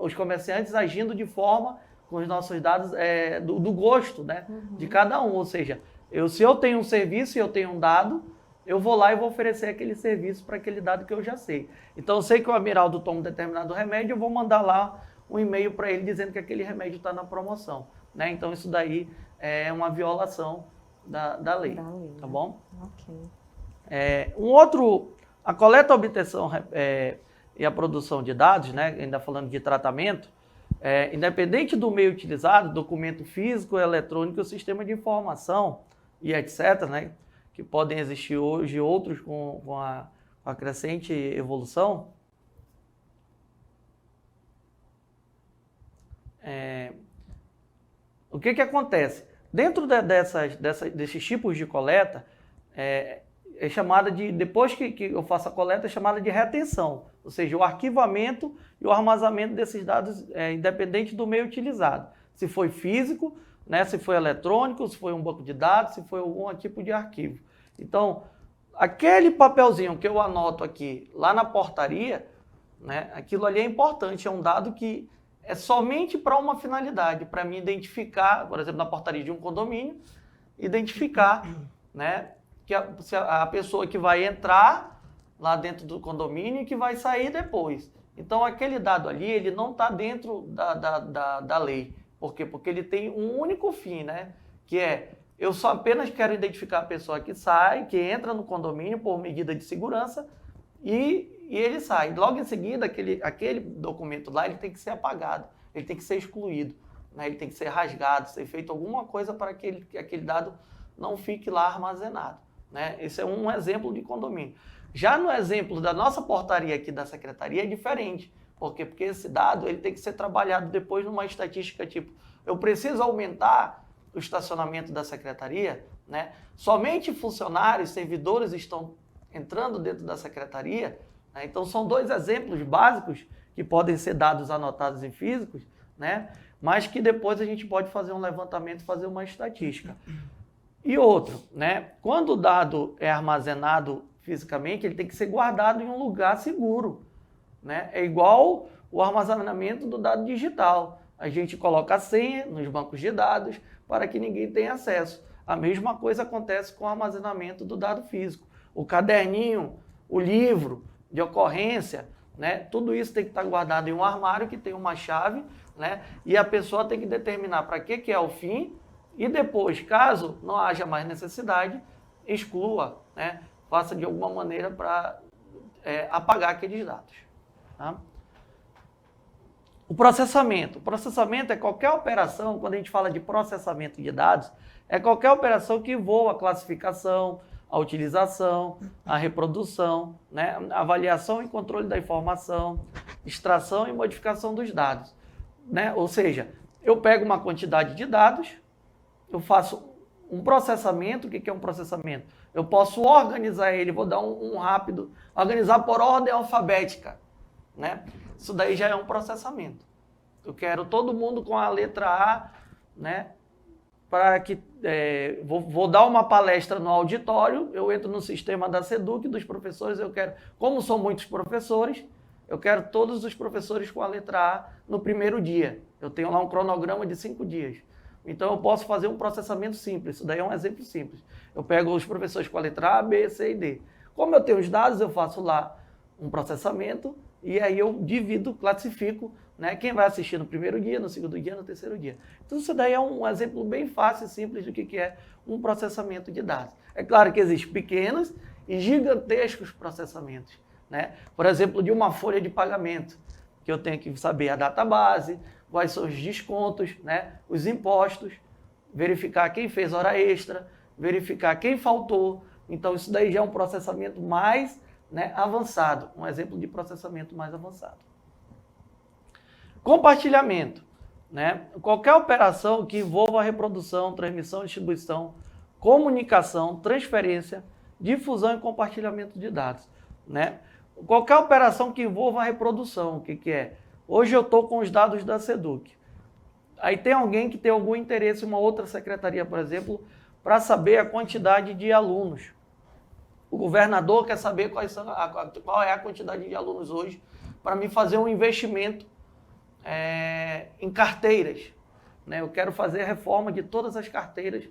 S2: Os comerciantes agindo de forma com os nossos dados do gosto, né, de cada um. Ou seja, se eu tenho um serviço e eu tenho um dado, eu vou lá e vou oferecer aquele serviço para aquele dado que eu já sei. Então, eu sei que o Amiraldo toma um determinado remédio, eu vou mandar lá um e-mail para ele dizendo que aquele remédio está na promoção. Né? Então, isso daí é uma violação da lei, tá bom?
S1: Ok.
S2: A coleta, a obtenção e a produção de dados, né, ainda falando de tratamento, independente do meio utilizado, documento físico, eletrônico, o sistema de informação e etc., né, que podem existir hoje outros com a crescente evolução, o que acontece? Dentro desses tipos de coleta, é chamada de, depois que eu faço a coleta, é chamada de retenção, ou seja, o arquivamento e o armazenamento desses dados independente do meio utilizado. Se foi físico, né, se foi eletrônico, se foi um banco de dados, se foi algum tipo de arquivo. Então, aquele papelzinho que eu anoto aqui lá na portaria, né, aquilo ali é importante, é um dado que é somente para uma finalidade, para me identificar, por exemplo, na portaria de um condomínio, identificar, né, que a pessoa que vai entrar lá dentro do condomínio e que vai sair depois. Então, aquele dado ali, ele não está dentro da lei. Por quê? Porque ele tem um único fim, né? Que eu só apenas quero identificar a pessoa que sai, que entra no condomínio por medida de segurança e ele sai. Logo em seguida, aquele documento lá, ele tem que ser apagado, ele tem que ser excluído, né? Ele tem que ser rasgado, ser feito alguma coisa para que aquele dado não fique lá armazenado. Né? Esse é um exemplo de condomínio. Já no exemplo da nossa portaria aqui da secretaria é diferente. Por quê? Porque esse dado ele tem que ser trabalhado depois numa estatística tipo, eu preciso aumentar o estacionamento da secretaria, né? Somente funcionários, servidores estão entrando dentro da secretaria, né? Então são dois exemplos básicos que podem ser dados anotados em físicos, né? Mas que depois a gente pode fazer um levantamento, fazer uma estatística. E outro, né? Quando o dado é armazenado fisicamente, ele tem que ser guardado em um lugar seguro, né? É igual o armazenamento do dado digital. a gente coloca a senha nos bancos de dados para que ninguém tenha acesso. A mesma coisa acontece com o armazenamento do dado físico. O caderninho, o livro de ocorrência, né? Tudo isso tem que estar guardado em um armário que tem uma chave, né? E a pessoa tem que determinar para que é o fim e depois, caso não haja mais necessidade, exclua, né? Faça de alguma maneira para apagar aqueles dados. Tá? O processamento. O processamento é qualquer operação, quando a gente fala de processamento de dados, é qualquer operação que envolva a classificação, a utilização, a reprodução, né? A avaliação e controle da informação, extração e modificação dos dados. Né? Ou seja, eu pego uma quantidade de dados, eu faço um processamento. O que é um processamento? Eu posso organizar ele, vou dar um rápido, organizar por ordem alfabética. Né? Isso daí já é um processamento. Eu quero todo mundo com a letra A, né? Para que vou dar uma palestra no auditório, eu entro no sistema da SEDUC, dos professores, eu quero, como são muitos professores, eu quero todos os professores com a letra A no primeiro dia. Eu tenho lá um cronograma de 5 dias. Então eu posso fazer um processamento simples, isso daí é um exemplo simples. Eu pego os professores com a letra A, B, C e D. Como eu tenho os dados, eu faço lá um processamento e aí eu divido, classifico, né, quem vai assistir no primeiro dia, no segundo dia, no terceiro dia. Então isso daí é um exemplo bem fácil e simples do que é um processamento de dados. É claro que existem pequenos e gigantescos processamentos. Né? Por exemplo, de uma folha de pagamento, que eu tenho que saber a database, quais são os descontos, né, os impostos, verificar quem fez hora extra, verificar quem faltou. Então isso daí já é um processamento mais, né, avançado, um exemplo de processamento mais avançado. Compartilhamento. Né? Qualquer operação que envolva a reprodução, transmissão, distribuição, comunicação, transferência, difusão e compartilhamento de dados. Né? Qualquer operação que envolva a reprodução, o que é? Hoje eu estou com os dados da SEDUC. Aí tem alguém que tem algum interesse em uma outra secretaria, por exemplo, para saber a quantidade de alunos. O governador quer saber qual é a quantidade de alunos hoje para me fazer um investimento em carteiras. Né? Eu quero fazer a reforma de todas as carteiras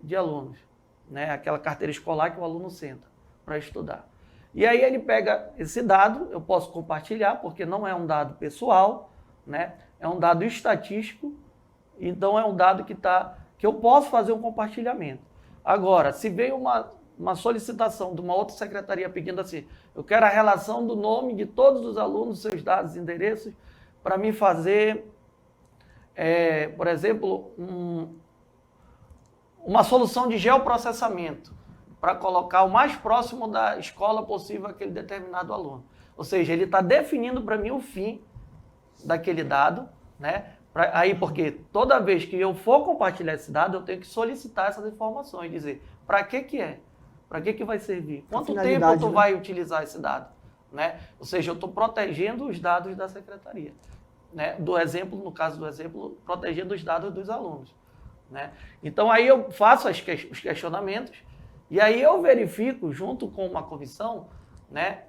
S2: de alunos. Né? Aquela carteira escolar que o aluno senta para estudar. E aí ele pega esse dado, eu posso compartilhar, porque não é um dado pessoal, né? É um dado estatístico, então é um dado que eu posso fazer um compartilhamento. Agora, se veio uma solicitação de uma outra secretaria pedindo assim, eu quero a relação do nome de todos os alunos, seus dados e endereços, para me fazer, por exemplo, uma solução de geoprocessamento, para colocar o mais próximo da escola possível aquele determinado aluno. Ou seja, ele está definindo para mim o fim daquele dado, né? Aí, porque toda vez que eu for compartilhar esse dado, eu tenho que solicitar essas informações, dizer para que é, para que vai servir, quanto tempo tu vai utilizar esse dado, né? Ou seja, eu estou protegendo os dados da secretaria, né? No caso do exemplo, protegendo os dados dos alunos, né? Então aí eu faço os questionamentos e aí eu verifico junto com uma comissão, né?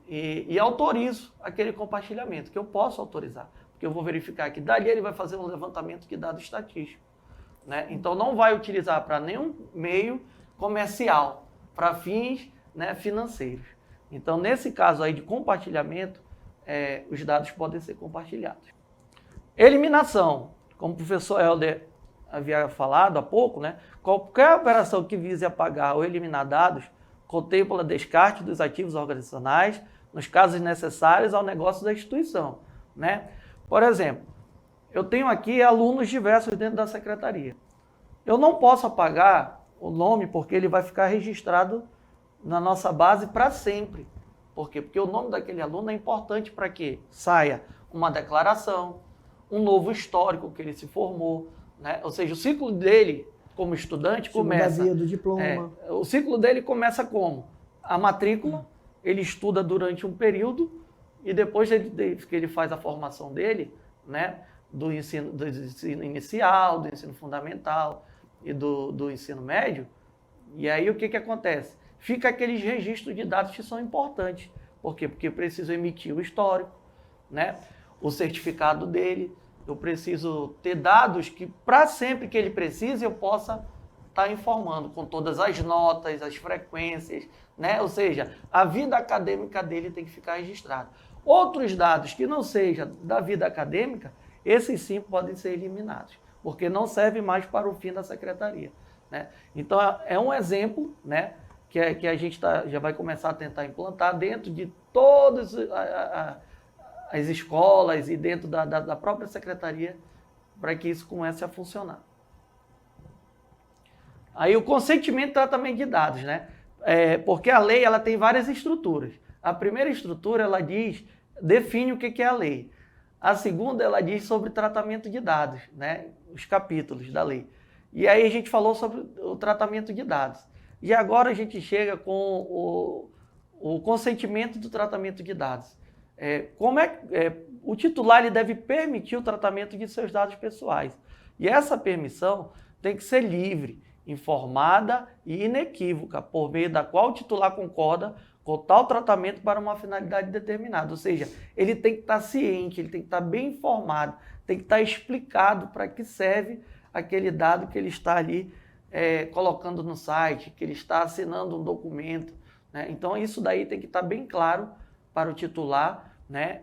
S2: E autorizo aquele compartilhamento, que eu posso autorizar, porque eu vou verificar que dali ele vai fazer um levantamento de dado estatístico, né? Então não vai utilizar para nenhum meio comercial, para fins, né, financeiros. Então nesse caso aí de compartilhamento, os dados podem ser compartilhados. Eliminação, como o professor Helder havia falado há pouco, né? Qualquer operação que vise apagar ou eliminar dados contempla descarte dos ativos organizacionais nos casos necessários ao negócio da instituição, né? Por exemplo, eu tenho aqui alunos diversos dentro da secretaria. Eu não posso apagar o nome porque ele vai ficar registrado na nossa base para sempre. Por quê? Porque o nome daquele aluno é importante para que saia uma declaração, um novo histórico que ele se formou, né? Ou seja, o ciclo dele como estudante começa...
S3: do diploma.
S2: O ciclo dele começa como? A matrícula, ele estuda durante um período e depois que ele faz a formação dele, né, do ensino inicial, do ensino fundamental e do ensino médio, e aí o que acontece? Fica aqueles registros de dados que são importantes. Por quê? Porque eu preciso emitir o histórico, né, o certificado dele, eu preciso ter dados que, para sempre que ele precise, eu possa estar informando com todas as notas, as frequências, né? Ou seja, a vida acadêmica dele tem que ficar registrada. Outros dados que não sejam da vida acadêmica, esses sim podem ser eliminados, porque não serve mais para o fim da secretaria, né? Então, é um exemplo, né, que a gente já vai começar a tentar implantar dentro de todas as escolas e dentro da própria secretaria, para que isso comece a funcionar. Aí o consentimento e tratamento de dados, né? Porque a lei ela tem várias estruturas. A primeira estrutura ela define o que é a lei. A segunda ela diz sobre tratamento de dados, né? Os capítulos da lei. E aí a gente falou sobre o tratamento de dados. E agora a gente chega com o consentimento do tratamento de dados. O titular ele deve permitir o tratamento de seus dados pessoais. E essa permissão tem que ser livre, informada e inequívoca, por meio da qual o titular concorda com tal tratamento para uma finalidade determinada. Ou seja, ele tem que estar ciente, ele tem que estar bem informado, tem que estar explicado para que serve aquele dado que ele está ali colocando no site, que ele está assinando um documento, né? Então, isso daí tem que estar bem claro para o titular, né?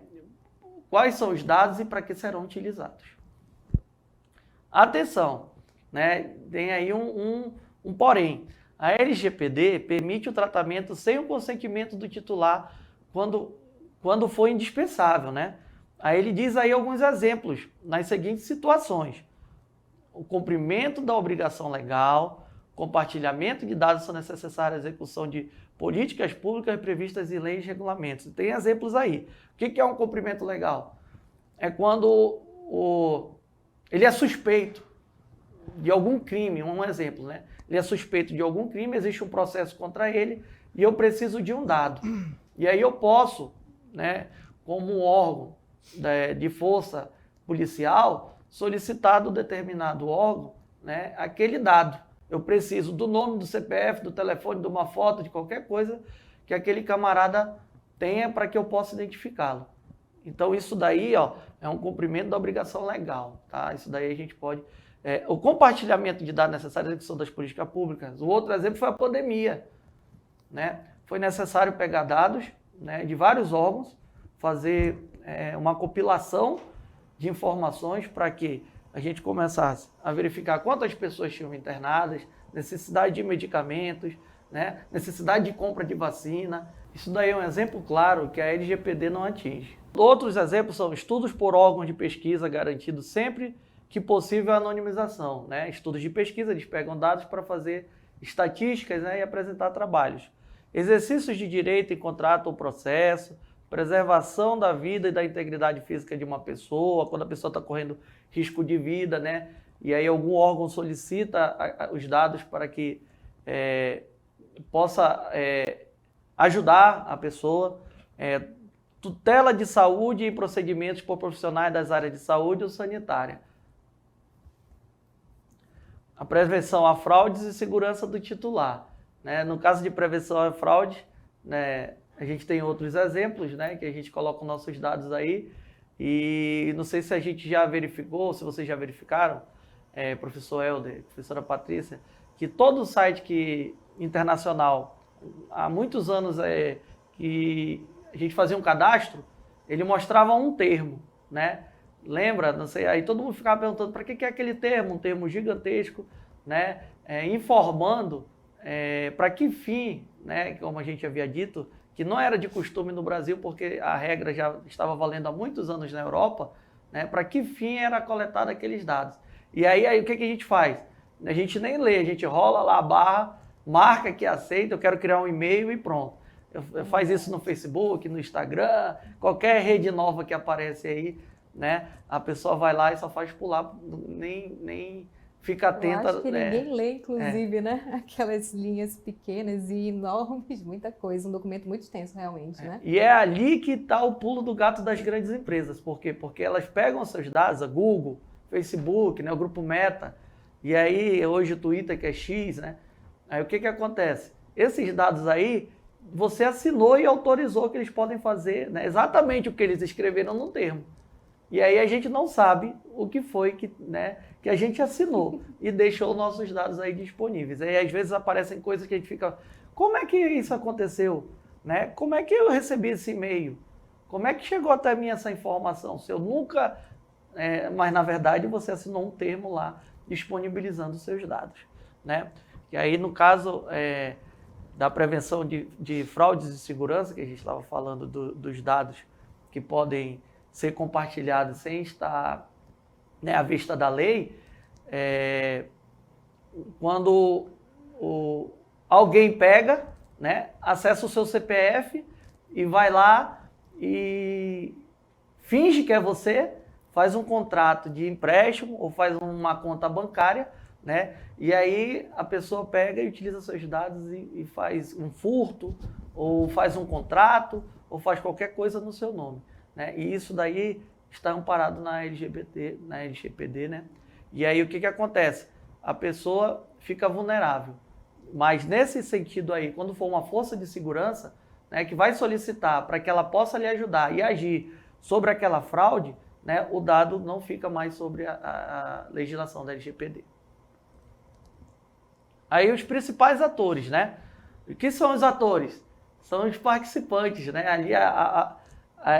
S2: Quais são os dados e para que serão utilizados. Atenção, né? Tem aí um porém. A LGPD permite o tratamento sem o consentimento do titular quando for indispensável, né? Aí ele diz aí alguns exemplos nas seguintes situações: o cumprimento da obrigação legal, compartilhamento de dados são necessários à execução de políticas públicas previstas em leis e regulamentos. Tem exemplos aí. O que é um cumprimento legal? É quando ele é suspeito de algum crime, um exemplo, né? Ele é suspeito de algum crime, existe um processo contra ele e eu preciso de um dado. E aí eu posso, né, como um órgão de força policial, solicitar do determinado órgão, né, aquele dado. Eu preciso do nome, do CPF, do telefone, de uma foto, de qualquer coisa que aquele camarada tenha para que eu possa identificá-lo. Então isso daí, ó, é um cumprimento da obrigação legal, tá? Isso daí a gente pode... o compartilhamento de dados necessários à execução das políticas públicas. O outro exemplo foi a pandemia, né? Foi necessário pegar dados, né, de vários órgãos, fazer uma compilação de informações para que a gente começasse a verificar quantas pessoas tinham internadas, necessidade de medicamentos, né, necessidade de compra de vacina. Isso daí é um exemplo claro que a LGPD não atinge. Outros exemplos são estudos por órgãos de pesquisa garantido sempre que possível a anonimização, né? Estudos de pesquisa, eles pegam dados para fazer estatísticas, né, e apresentar trabalhos. Exercícios de direito em contrato ou processo, preservação da vida e da integridade física de uma pessoa, quando a pessoa está correndo risco de vida, né? E aí algum órgão solicita os dados para que possa ajudar a pessoa. Tutela de saúde e procedimentos por profissionais das áreas de saúde ou sanitária. A prevenção a fraudes e segurança do titular, né? No caso de prevenção a fraude, né, a gente tem outros exemplos, né, que a gente coloca os nossos dados aí, e não sei se a gente já verificou, se vocês já verificaram, professor Helder, professora Patrícia, que todo site internacional, há muitos anos que a gente fazia um cadastro, ele mostrava um termo, né? Lembra? Não sei, aí todo mundo ficava perguntando para que é aquele termo, um termo gigantesco, né? Informando para que fim, né? Como a gente havia dito, que não era de costume no Brasil, porque a regra já estava valendo há muitos anos na Europa, né? Para que fim era coletado aqueles dados. E aí o que a gente faz? A gente nem lê, a gente rola lá a barra, marca que aceita, eu quero criar um e-mail e pronto. Faz isso no Facebook, no Instagram, qualquer rede nova que aparece aí, né? A pessoa vai lá e só faz pular, nem fica atenta.
S1: Eu acho que ninguém lê, inclusive, né? Aquelas linhas pequenas e enormes, muita coisa, um documento muito extenso, realmente, né?
S2: E é ali que está o pulo do gato das grandes empresas. Por quê? Porque elas pegam seus dados, a Google, Facebook, né, o grupo Meta, e aí hoje o Twitter, que é X, né? Aí o que acontece? Esses dados aí, você assinou e autorizou que eles podem fazer, né, exatamente o que eles escreveram no termo. E aí a gente não sabe o que foi que a gente assinou e deixou nossos dados aí disponíveis. Aí às vezes aparecem coisas que a gente fica, como é que isso aconteceu? Né? Como é que eu recebi esse e-mail? Como é que chegou até mim essa informação? Se eu nunca... mas na verdade você assinou um termo lá disponibilizando os seus dados. Né? E aí no caso da prevenção de fraudes de segurança, que a gente estava falando dos dados que podem ser compartilhados sem estar à vista da lei, quando alguém pega, acessa o seu CPF e vai lá e finge que é você, faz um contrato de empréstimo ou faz uma conta bancária, e aí a pessoa pega e utiliza seus dados e faz um furto, ou faz um contrato, ou faz qualquer coisa no seu nome. E isso daí está amparado na LGPD, E aí o que acontece? A pessoa fica vulnerável. Mas nesse sentido aí, quando for uma força de segurança, que vai solicitar para que ela possa lhe ajudar e agir sobre aquela fraude, o dado não fica mais sobre a legislação da LGPD. Aí os principais atores, O que são os atores? São os participantes, Ali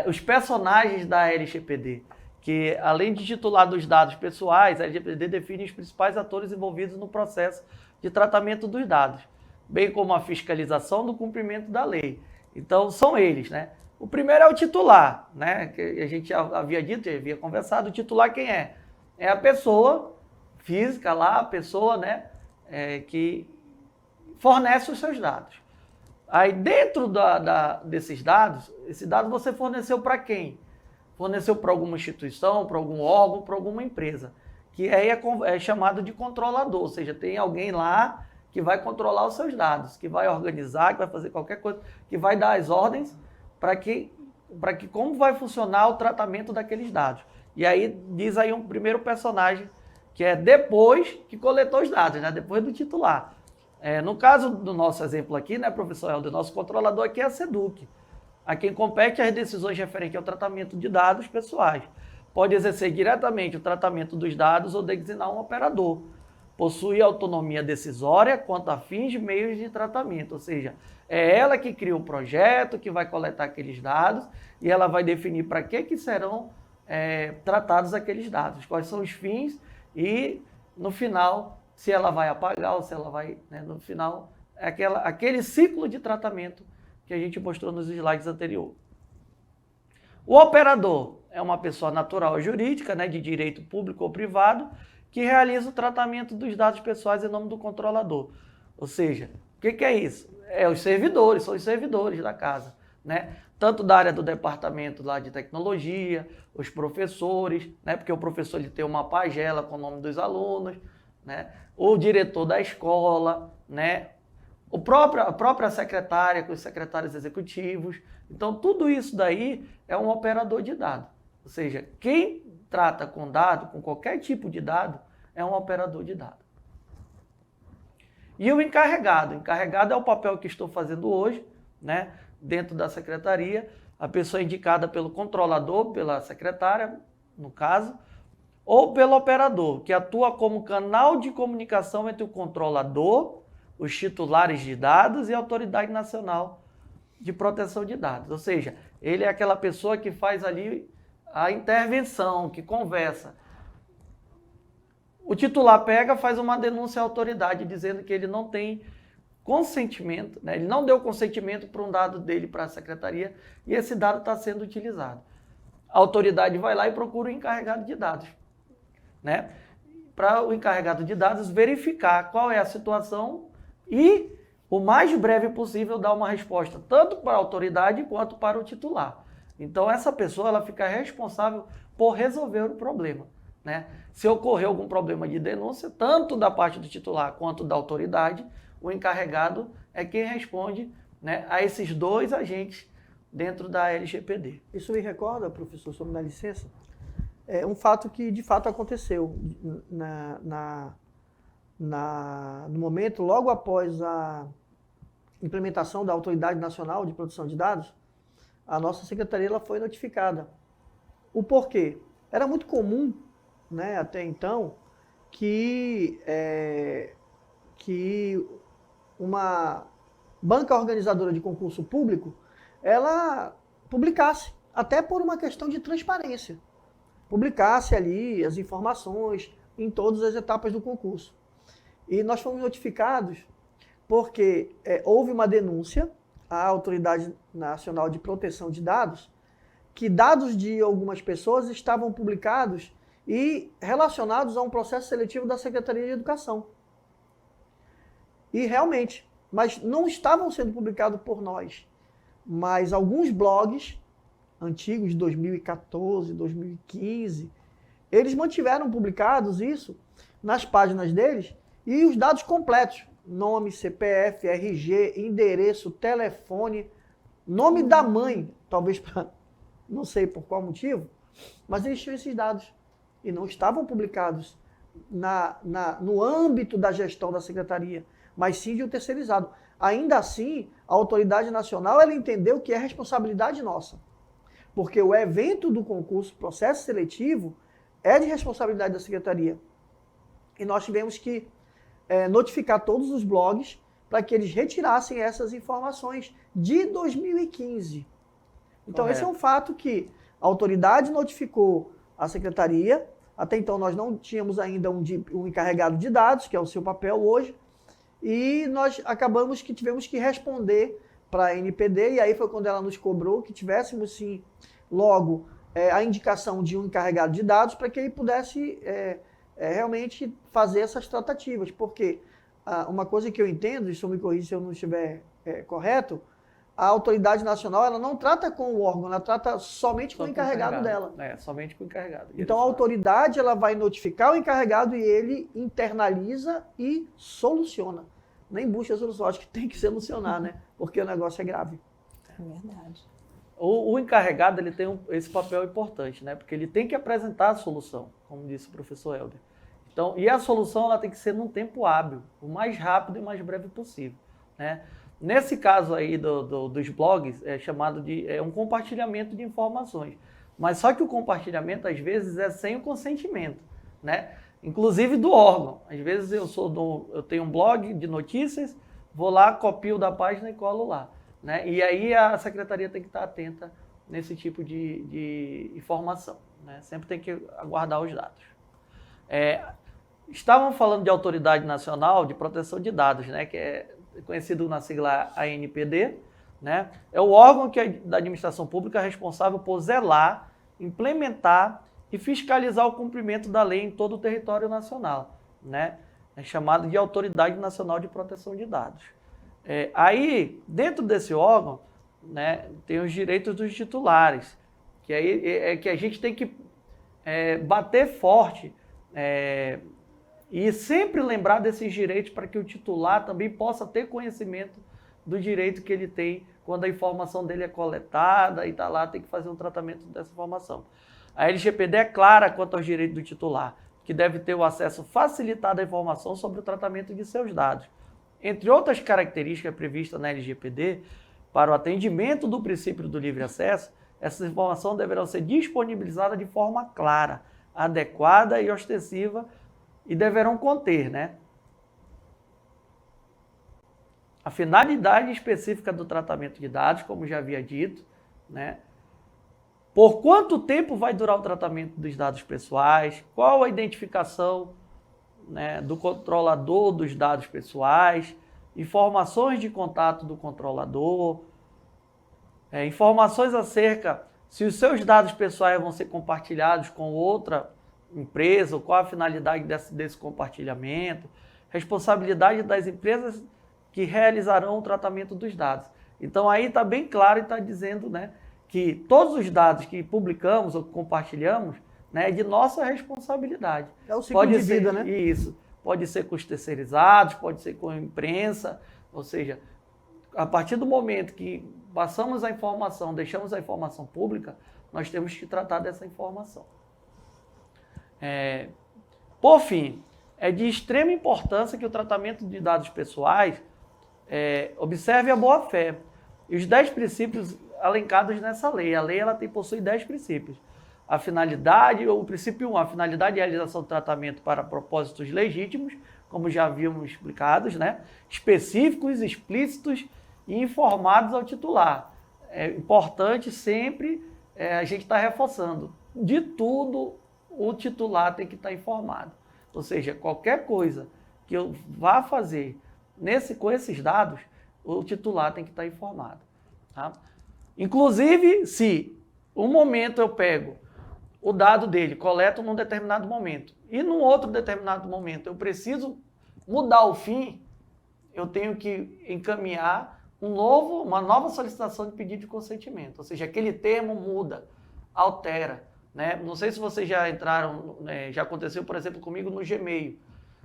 S2: os personagens da LGPD, que além de titular dos dados pessoais, a LGPD define os principais atores envolvidos no processo de tratamento dos dados, bem como a fiscalização do cumprimento da lei. Então, são eles, O primeiro é o titular, Que a gente já havia dito, já havia conversado. O titular quem é? É a pessoa física lá, a pessoa, que fornece os seus dados. Aí dentro desses dados, esse dado você forneceu para quem? Forneceu para alguma instituição, para algum órgão, para alguma empresa, que aí é chamado de controlador, ou seja, tem alguém lá que vai controlar os seus dados, que vai organizar, que vai fazer qualquer coisa, que vai dar as ordens para que como vai funcionar o tratamento daqueles dados. E aí diz aí um primeiro personagem, que é depois que coletou os dados, depois do titular. No caso do nosso exemplo aqui, professor Helder, nosso controlador aqui é a SEDUC, a quem compete as decisões referentes ao tratamento de dados pessoais. Pode exercer diretamente o tratamento dos dados ou designar um operador. Possui autonomia decisória quanto a fins e meios de tratamento, ou seja, é ela que cria o projeto, que vai coletar aqueles dados e ela vai definir para que serão tratados aqueles dados, quais são os fins e, no final, se ela vai apagar ou se ela vai, no final, aquele ciclo de tratamento que a gente mostrou nos slides anteriores. O operador é uma pessoa natural ou jurídica, de direito público ou privado, que realiza o tratamento dos dados pessoais em nome do controlador. Ou seja, o que é isso? Os servidores, são os servidores da casa, Tanto da área do departamento lá de tecnologia, os professores, porque o professor ele tem uma pagela com o nome dos alunos, o diretor da escola, a própria secretária com os secretários executivos. Então, tudo isso daí é um operador de dado. Ou seja, quem trata com dado, com qualquer tipo de dado, é um operador de dado. E o encarregado? O encarregado é o papel que estou fazendo hoje, dentro da secretaria. A pessoa é indicada pelo controlador, pela secretária, no caso, ou pelo operador, que atua como canal de comunicação entre o controlador, os titulares de dados e a Autoridade Nacional de Proteção de Dados. Ou seja, ele é aquela pessoa que faz ali a intervenção, que conversa. O titular pega, faz uma denúncia à autoridade, dizendo que ele não tem consentimento, ele não deu consentimento para um dado dele para a secretaria e esse dado está sendo utilizado. A autoridade vai lá e procura o encarregado de dados, para o encarregado de dados verificar qual é a situação e, o mais breve possível, dar uma resposta tanto para a autoridade quanto para o titular. Então, essa pessoa ela fica responsável por resolver o problema. Se ocorrer algum problema de denúncia, tanto da parte do titular quanto da autoridade, o encarregado é quem responde a esses dois agentes dentro da LGPD.
S3: Isso me recorda, professor, só me dá licença, um fato que de fato aconteceu no momento, logo após a implementação da Autoridade Nacional de Proteção de Dados, a nossa secretaria ela foi notificada. O porquê? Era muito comum, né, até então, que uma banca organizadora de concurso público, ela publicasse, até por uma questão de transparência, publicasse ali as informações em todas as etapas do concurso. E nós fomos notificados porque houve uma denúncia à Autoridade Nacional de Proteção de Dados, que dados de algumas pessoas estavam publicados e relacionados a um processo seletivo da Secretaria de Educação. E realmente, mas não estavam sendo publicados por nós, mas alguns blogs antigos de 2014, 2015, eles mantiveram publicados isso nas páginas deles e os dados completos, nome, CPF, RG, endereço, telefone, nome da mãe, talvez para, não sei por qual motivo, mas eles tinham esses dados e não estavam publicados no âmbito da gestão da secretaria, mas sim de um terceirizado. Ainda assim, a autoridade nacional ela entendeu que é responsabilidade nossa, porque o evento do concurso, processo seletivo, é de responsabilidade da secretaria. E nós tivemos que notificar todos os blogs para que eles retirassem essas informações de 2015. Então,
S2: Correto.
S3: Esse é um fato que a autoridade notificou a secretaria. Até então, nós não tínhamos ainda um encarregado de dados, que é o seu papel hoje, e nós acabamos que tivemos que responder para a NPD, e aí foi quando ela nos cobrou que tivéssemos, sim, logo a indicação de um encarregado de dados para que ele pudesse realmente fazer essas tratativas, porque uma coisa que eu entendo, e só me corrija se eu não estiver correto, a autoridade nacional ela não trata com o órgão, ela trata somente com o encarregado dela.
S2: Somente com o encarregado.
S3: Então a autoridade ela vai notificar o encarregado e ele internaliza e soluciona. Nem busca a solução, acho que tem que solucionar, né? Porque o negócio é grave.
S1: É verdade.
S2: O encarregado ele tem esse papel importante, né? Porque ele tem que apresentar a solução, como disse o professor Helder. Então, e a solução ela tem que ser num tempo hábil, o mais rápido e mais breve possível, né? Nesse caso aí dos blogs, é chamado de um compartilhamento de informações. Mas só que o compartilhamento, às vezes, é sem o consentimento, né? Inclusive do órgão. Às vezes eu tenho um blog de notícias, vou lá, copio da página e colo lá, né? E aí a secretaria tem que estar atenta nesse tipo de informação, né? Sempre tem que aguardar os dados. Estavam falando de Autoridade Nacional de Proteção de Dados, né? Que é conhecido na sigla ANPD, né? É o órgão da administração pública responsável por zelar, implementar e fiscalizar o cumprimento da lei em todo o território nacional, né? É chamado de Autoridade Nacional de Proteção de Dados. Aí, dentro desse órgão, né, tem os direitos dos titulares, que aí que a gente tem que bater forte e sempre lembrar desses direitos para que o titular também possa ter conhecimento do direito que ele tem quando a informação dele é coletada e está lá, tem que fazer um tratamento dessa informação. A LGPD é clara quanto aos direitos do titular, que deve ter o acesso facilitado à informação sobre o tratamento de seus dados. Entre outras características previstas na LGPD, para o atendimento do princípio do livre acesso, essas informações deverão ser disponibilizadas de forma clara, adequada e ostensiva, e deverão conter, né, a finalidade específica do tratamento de dados, como já havia dito, né, por quanto tempo vai durar o tratamento dos dados pessoais, qual a identificação, né, do controlador dos dados pessoais, informações de contato do controlador, informações acerca se os seus dados pessoais vão ser compartilhados com outra empresa, ou qual a finalidade desse compartilhamento, responsabilidade das empresas que realizarão o tratamento dos dados. Então aí está bem claro e está dizendo, né, que todos os dados que publicamos ou compartilhamos, né, é de nossa responsabilidade.
S3: É o ciclo de vida, né?
S2: Isso. Pode ser com os terceirizados, pode ser com a imprensa, ou seja, a partir do momento que passamos a informação, deixamos a informação pública, nós temos que tratar dessa informação. Por fim, é de extrema importância que o tratamento de dados pessoais observe a boa-fé e os 10 princípios elencados nessa lei. A lei possui 10 princípios. a finalidade, ou o princípio 1, a finalidade de realização do tratamento para propósitos legítimos, como já havíamos explicados, né? Específicos, explícitos e informados ao titular. É importante sempre a gente estar reforçando. De tudo, o titular tem que estar informado. Ou seja, qualquer coisa que eu vá fazer com esses dados, o titular tem que estar informado. Tá? Inclusive, se um momento eu pego o dado dele, coleto num determinado momento, e num outro determinado momento eu preciso mudar o fim, eu tenho que encaminhar uma nova solicitação de pedido de consentimento. Ou seja, aquele termo muda, altera. Né? Não sei se vocês já entraram, já aconteceu, por exemplo, comigo no Gmail.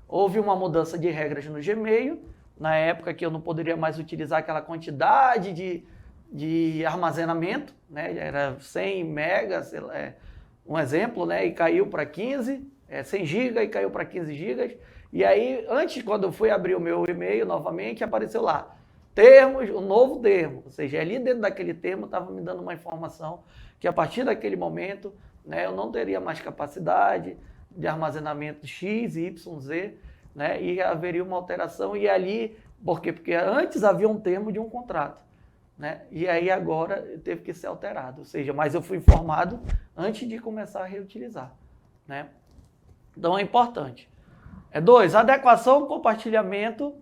S2: Houve uma mudança de regras no Gmail, na época que eu não poderia mais utilizar aquela quantidade de armazenamento, né? Era 100 megas, um exemplo, né? E caiu para 15, 100 GB e caiu para 15 GB. E aí, antes, quando eu fui abrir o meu e-mail novamente, apareceu lá, termos, um novo termo. Ou seja, ali dentro daquele termo estava me dando uma informação que a partir daquele momento, né, eu não teria mais capacidade de armazenamento X, Y, Z, né, e haveria uma alteração. E ali, por quê? Porque antes havia um termo de um contrato, né, e aí agora teve que ser alterado. Ou seja, mas eu fui informado antes de começar a reutilizar. Né? Então é importante. 2, adequação, compartilhamento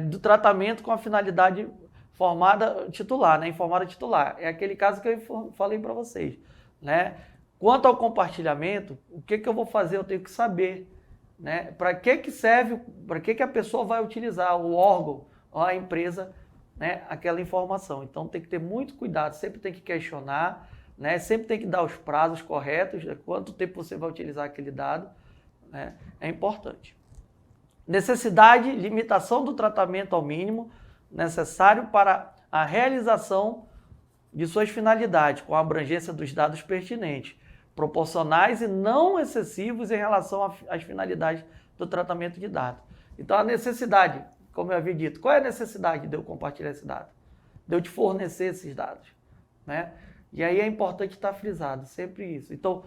S2: do tratamento com a finalidade formada titular, né? Informada titular. É aquele caso que eu falei para vocês. Né? Quanto ao compartilhamento, o que eu vou fazer? Eu tenho que saber. Né? Para que serve, para que a pessoa vai utilizar, o órgão ou a empresa, né? Aquela informação. Então tem que ter muito cuidado, sempre tem que questionar, né? Sempre tem que dar os prazos corretos, né? Quanto tempo você vai utilizar aquele dado. Né? É importante. Necessidade, limitação do tratamento ao mínimo necessário para a realização de suas finalidades, com a abrangência dos dados pertinentes, proporcionais e não excessivos em relação às finalidades do tratamento de dados. Então, a necessidade, como eu havia dito, qual é a necessidade de eu compartilhar esse dado? De eu te fornecer esses dados. Né? E aí é importante estar frisado, sempre isso. Então,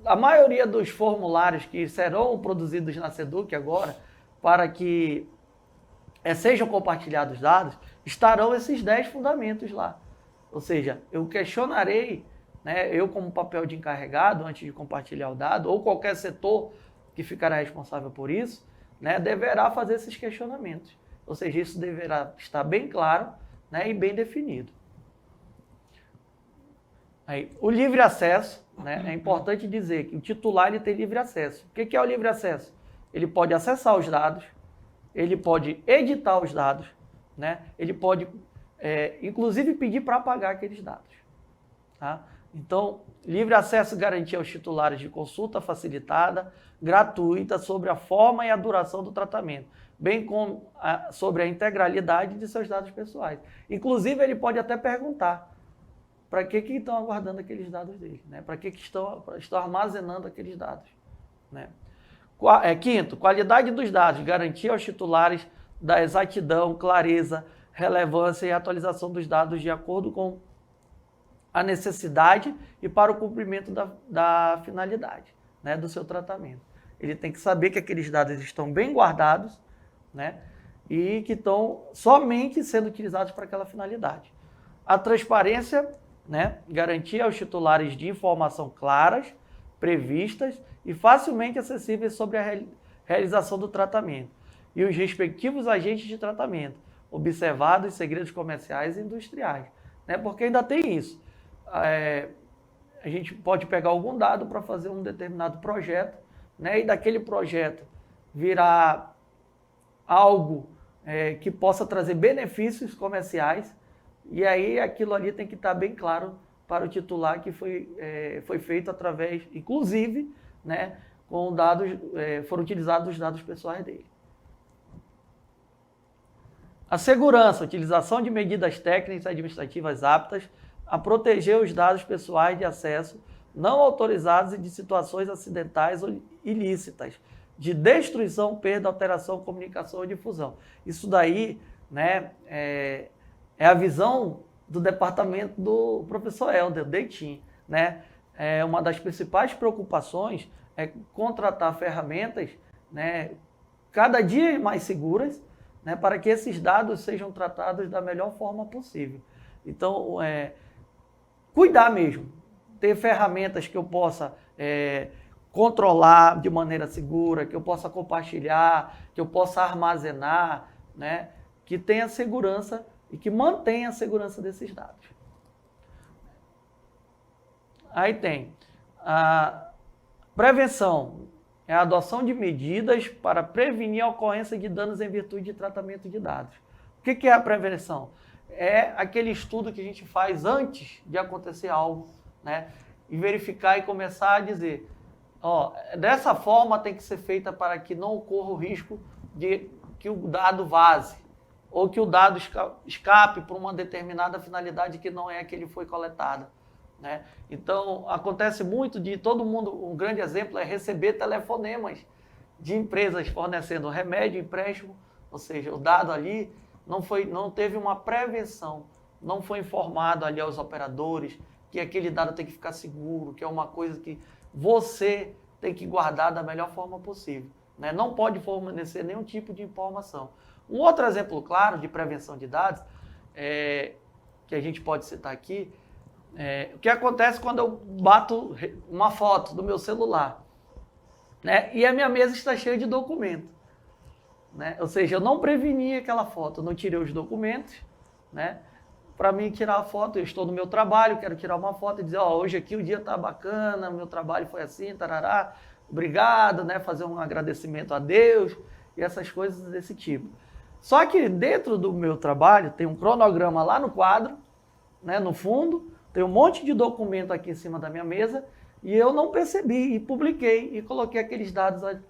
S2: a maioria dos formulários que serão produzidos na SEDUC agora, para que sejam compartilhados dados, estarão esses 10 fundamentos lá. Ou seja, eu questionarei, né, eu como papel de encarregado, antes de compartilhar o dado, ou qualquer setor que ficará responsável por isso, né, deverá fazer esses questionamentos. Ou seja, isso deverá estar bem claro, né, e bem definido. Aí, o livre acesso, né, é importante dizer que o titular ele tem livre acesso. O que é o livre acesso? Ele pode acessar os dados, ele pode editar os dados, né, ele pode, inclusive, pedir para apagar aqueles dados. Tá? Então, livre acesso garantia aos titulares de consulta facilitada, gratuita, sobre a forma e a duração do tratamento, bem como sobre a integralidade de seus dados pessoais. Inclusive, ele pode até perguntar para que estão aguardando aqueles dados dele, né? Para que estão armazenando aqueles dados. Né? Quinto, qualidade dos dados, garantia aos titulares da exatidão, clareza, relevância e atualização dos dados de acordo com a necessidade e para o cumprimento da finalidade, né, do seu tratamento. Ele tem que saber que aqueles dados estão bem guardados, né, e que estão somente sendo utilizados para aquela finalidade. A transparência, né, garantia aos titulares de informação claras, previstas e facilmente acessíveis sobre a realização do tratamento e os respectivos agentes de tratamento, observados os segredos comerciais e industriais. Né, porque ainda tem isso. A gente pode pegar algum dado para fazer um determinado projeto, né, e daquele projeto virar algo que possa trazer benefícios comerciais, e aí aquilo ali tem que estar bem claro para o titular que foi feito através, inclusive, né, com dados, foram utilizados os dados pessoais dele. A segurança, utilização de medidas técnicas e administrativas aptas a proteger os dados pessoais de acesso não autorizados e de situações acidentais ou ilícitas, de destruição, perda, alteração, comunicação ou difusão. Isso daí, né, é a visão do departamento do professor Helder, DEITIM, né? uma das principais preocupações é contratar ferramentas, né, cada dia mais seguras, né, para que esses dados sejam tratados da melhor forma possível. Então, cuidar mesmo, ter ferramentas que eu possa controlar de maneira segura, que eu possa compartilhar, que eu possa armazenar, né, que tenha segurança e que mantenha a segurança desses dados. Aí tem a prevenção, é a adoção de medidas para prevenir a ocorrência de danos em virtude de tratamento de dados. O que é a prevenção? É aquele estudo que a gente faz antes de acontecer algo, né? E verificar e começar a dizer, dessa forma tem que ser feita para que não ocorra o risco de que o dado vaze, ou que o dado escape por uma determinada finalidade que não é a que ele foi coletado, né? Então, acontece muito de todo mundo, um grande exemplo é receber telefonemas de empresas fornecendo remédio, empréstimo, ou seja, o dado ali não teve uma prevenção, não foi informado ali aos operadores que aquele dado tem que ficar seguro, que é uma coisa que você tem que guardar da melhor forma possível, né? Não pode fornecer nenhum tipo de informação. Um outro exemplo claro de prevenção de dados, que a gente pode citar aqui, o que acontece quando eu bato uma foto do meu celular, né, e a minha mesa está cheia de documentos, né? Ou seja, eu não preveni aquela foto, eu não tirei os documentos, né? Para mim tirar a foto, eu estou no meu trabalho, quero tirar uma foto e dizer, hoje aqui o dia está bacana, meu trabalho foi assim, tarará, obrigado, né? Fazer um agradecimento a Deus e essas coisas desse tipo. Só que dentro do meu trabalho tem um cronograma lá no quadro, né, no fundo, tem um monte de documento aqui em cima da minha mesa e eu não percebi e publiquei e coloquei aqueles dados ali.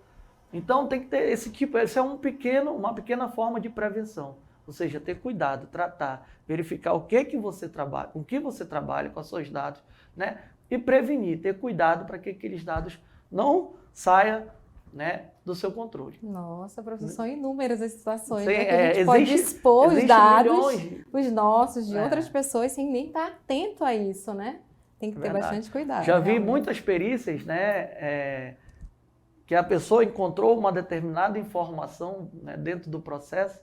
S2: Então tem que ter esse é uma pequena forma de prevenção. Ou seja, ter cuidado, tratar, verificar o que você trabalha, com que você trabalha com os seus dados, né? E prevenir, ter cuidado para que aqueles dados não saiam, né, do seu controle.
S1: Nossa, professor, são inúmeras as situações,
S2: Sim,
S1: né, que a gente pode expor os dados, os nossos, de outras pessoas, sem nem estar atento a isso, né? Tem que ter bastante cuidado.
S2: Já vi muitas perícias, né, que a pessoa encontrou uma determinada informação, né, dentro do processo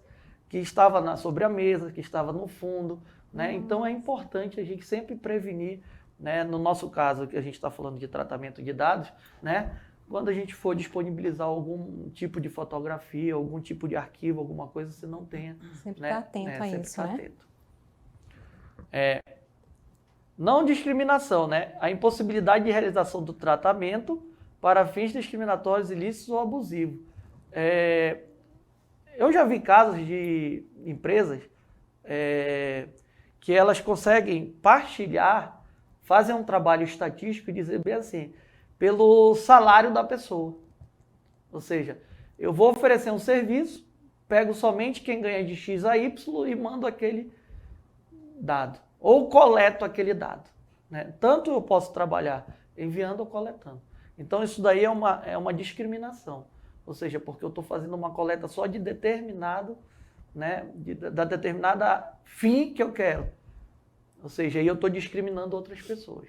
S2: que estava sobre a mesa, que estava no fundo, né? Então é importante a gente sempre prevenir, né, no nosso caso, que a gente está falando de tratamento de dados, né? Quando a gente for disponibilizar algum tipo de fotografia, algum tipo de arquivo, alguma coisa, você não tenha...
S1: Sempre estar atento a isso, né?
S2: Atento. Não discriminação, né? A impossibilidade de realização do tratamento para fins discriminatórios, ilícitos ou abusivos. Eu já vi casos de empresas que elas conseguem partilhar, fazem um trabalho estatístico e dizer bem assim, pelo salário da pessoa. Ou seja, eu vou oferecer um serviço, pego somente quem ganha de X a Y e mando aquele dado. Ou coleto aquele dado, né? Tanto eu posso trabalhar enviando ou coletando. Então isso daí é uma discriminação. Ou seja, porque eu estou fazendo uma coleta só de determinado, né, da determinada fim que eu quero. Ou seja, aí eu estou discriminando outras pessoas,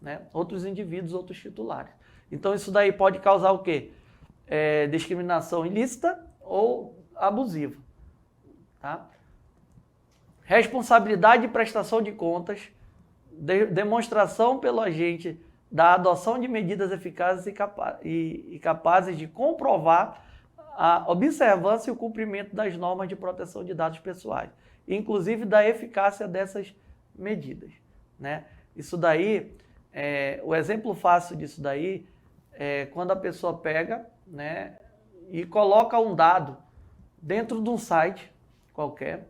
S2: né? Outros indivíduos, outros titulares. Então isso daí pode causar o quê? Discriminação ilícita ou abusiva. Tá? Responsabilidade de prestação de contas, demonstração pelo agente da adoção de medidas eficazes e capazes de comprovar a observância e o cumprimento das normas de proteção de dados pessoais, inclusive da eficácia dessas medidas, né? Isso daí, o exemplo fácil disso daí é quando a pessoa pega, né, e coloca um dado dentro de um site qualquer,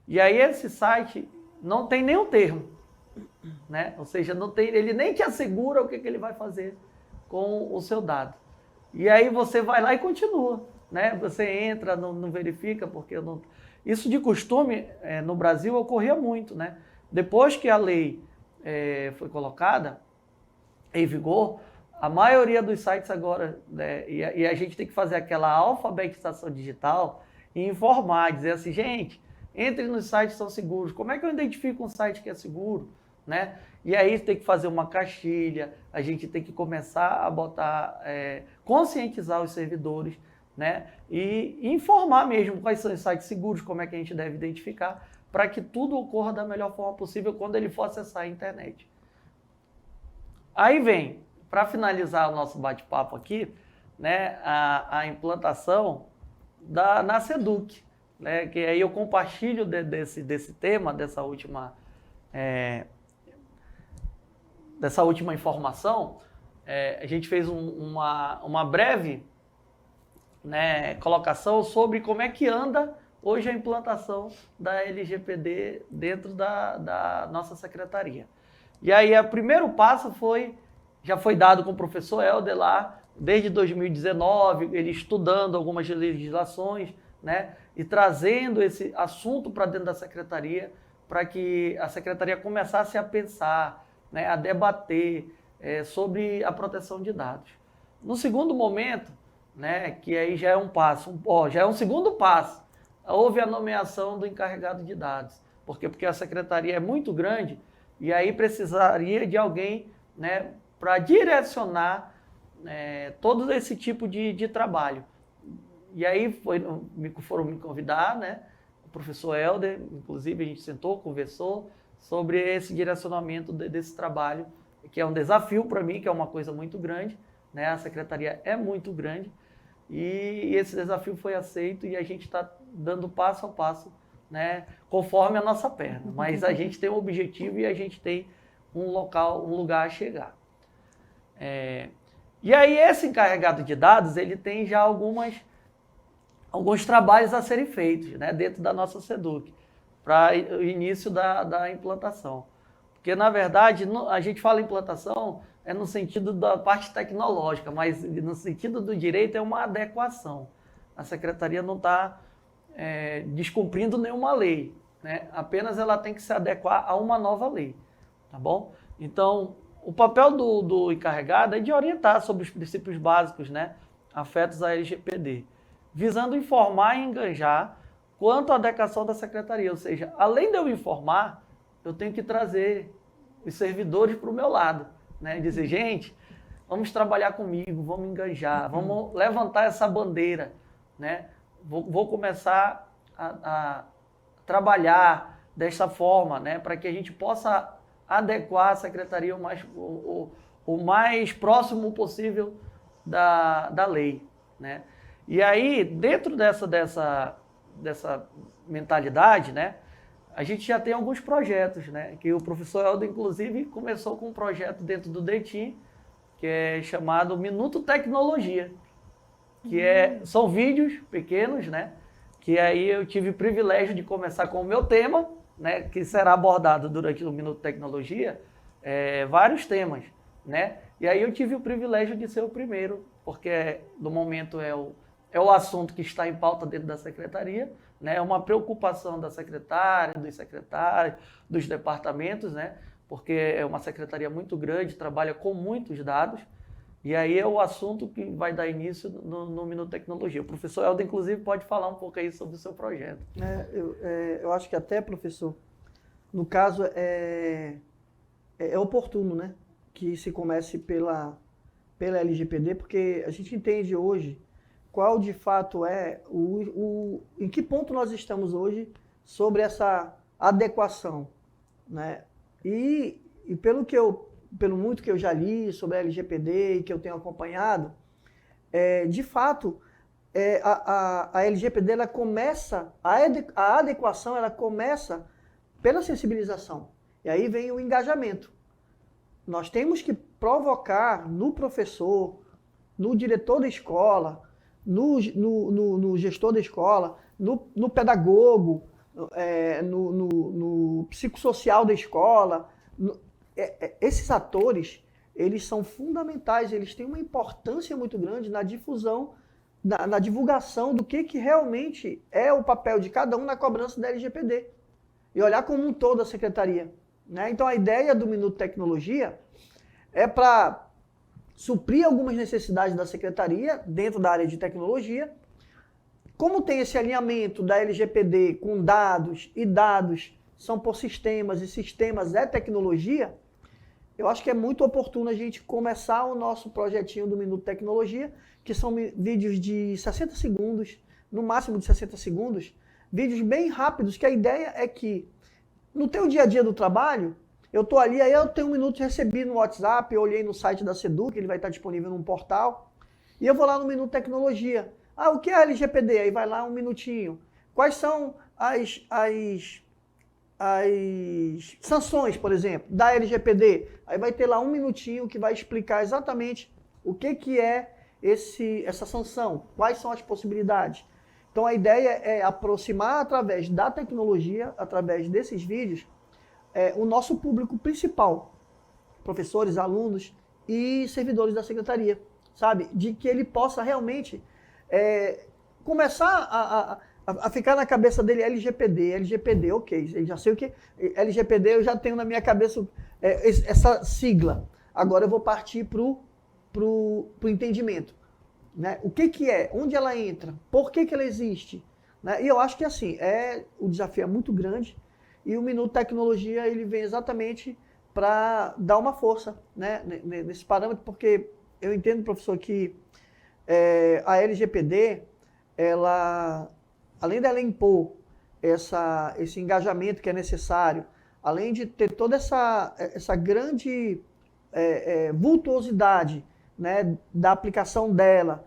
S2: e aí esse site não tem nenhum termo, né? Ou seja, ele nem te assegura o que ele vai fazer com o seu dado. E aí você vai lá e continua, né? Você entra, não verifica, porque não... Isso de costume no Brasil ocorria muito, né? Depois que a lei foi colocada em vigor, a maioria dos sites agora, né, e a gente tem que fazer aquela alfabetização digital e informar, dizer assim, gente, entre nos sites que são seguros. Como é que eu identifico um site que é seguro? né? E aí tem que fazer uma caixilha, a gente tem que começar a botar, conscientizar os servidores, né? E informar mesmo quais são os sites seguros, como é que a gente deve identificar, para que tudo ocorra da melhor forma possível quando ele for acessar a internet. Aí vem, para finalizar o nosso bate-papo aqui, né, a implantação na SEDUC, né, que aí eu compartilho desse tema, dessa última informação. A gente fez uma breve, né, colocação sobre como é que anda hoje a implantação da LGPD dentro da nossa secretaria. E aí o primeiro passo já foi dado com o professor Helder lá, desde 2019, ele estudando algumas legislações, né, e trazendo esse assunto para dentro da secretaria, para que a secretaria começasse a pensar, né, a debater sobre a proteção de dados. No segundo momento, né, que aí já é já é um segundo passo, houve a nomeação do encarregado de dados. Por quê? Porque a secretaria é muito grande e aí precisaria de alguém, né, para direcionar todo esse tipo de trabalho. E aí foram me convidar, né, o professor Helder, inclusive a gente sentou, conversou sobre esse direcionamento desse trabalho, que é um desafio para mim, que é uma coisa muito grande, né, a secretaria é muito grande, e esse desafio foi aceito e a gente está dando passo a passo, né, conforme a nossa perna. Mas a gente tem um objetivo e a gente tem um lugar a chegar. E aí esse encarregado de dados, ele tem já alguns trabalhos a serem feitos, né, dentro da nossa SEDUC, para o início da implantação. Porque, na verdade, a gente fala implantação no sentido da parte tecnológica, mas no sentido do direito é uma adequação. A secretaria não está descumprindo nenhuma lei, né? Apenas ela tem que se adequar a uma nova lei, tá bom? Então, o papel do encarregado é de orientar sobre os princípios básicos, né, afetos à LGPD, visando informar e engajar quanto à adequação da secretaria. Ou seja, além de eu informar, eu tenho que trazer os servidores para o meu lado, né? Dizer, gente, vamos trabalhar comigo, vamos engajar, vamos levantar essa bandeira, né? Vou começar a trabalhar desta forma, né? Para que a gente possa adequar a secretaria o mais próximo possível da lei, né? E aí, dentro dessa mentalidade, né, a gente já tem alguns projetos, né, que o professor Helder, inclusive, começou com um projeto dentro do DETIM, que é chamado Minuto Tecnologia, que são vídeos pequenos, né, que aí eu tive o privilégio de começar com o meu tema, né, que será abordado durante o Minuto Tecnologia, vários temas, né, e aí eu tive o privilégio de ser o primeiro, porque no momento é o assunto que está em pauta dentro da secretaria, né? É uma preocupação da secretária, dos secretários, dos departamentos, né? Porque é uma secretaria muito grande, trabalha com muitos dados, e aí é o assunto que vai dar início no Minuto Tecnologia. O professor Helder, inclusive, pode falar um pouco aí sobre o seu projeto.
S3: Eu acho que até, professor, no caso, é oportuno, né, que se comece pela LGPD, porque a gente entende hoje qual de fato em que ponto nós estamos hoje sobre essa adequação, né? E pelo muito que eu já li sobre a LGPD e que eu tenho acompanhado, de fato, a LGPD ela começa, a adequação ela começa pela sensibilização. E aí vem o engajamento. Nós temos que provocar no professor, no diretor da escola, no gestor da escola, no pedagogo, no psicossocial da escola. Esses atores, eles são fundamentais, eles têm uma importância muito grande na difusão, na divulgação do que realmente é o papel de cada um na cobrança da LGPD. E olhar como um todo a secretaria, né? Então a ideia do Minuto Tecnologia é para suprir algumas necessidades da secretaria dentro da área de tecnologia. Como tem esse alinhamento da LGPD com dados e dados são por sistemas, e sistemas é tecnologia, eu acho que é muito oportuno a gente começar o nosso projetinho do Minuto Tecnologia, que são vídeos de 60 segundos, no máximo de 60 segundos, vídeos bem rápidos, que a ideia é que no teu dia a dia do trabalho, eu estou ali, aí eu tenho 1 minuto, recebi no WhatsApp, eu olhei no site da Seduc, ele vai estar disponível num portal, e eu vou lá no Minuto Tecnologia. Ah, o que é LGPD? Aí vai lá 1 minutinho. Quais são as sanções, por exemplo, da LGPD? Aí vai ter lá 1 minutinho que vai explicar exatamente o que é essa sanção, quais são as possibilidades. Então a ideia é aproximar através da tecnologia, através desses vídeos, o nosso público principal, professores, alunos e servidores da secretaria, sabe? De que ele possa realmente começar a ficar na cabeça dele LGPD, ok, eu já sei o que LGPD, eu já tenho na minha cabeça essa sigla. Agora eu vou partir pro entendimento, né? O que é, onde ela entra, por que ela existe, né? E eu acho que assim, o desafio é muito grande e o Minuto Tecnologia ele vem exatamente para dar uma força, né, nesse parâmetro, porque eu entendo, professor, que a LGPD, ela, além dela impor esse engajamento que é necessário, além de ter toda essa grande vultuosidade, né, da aplicação dela,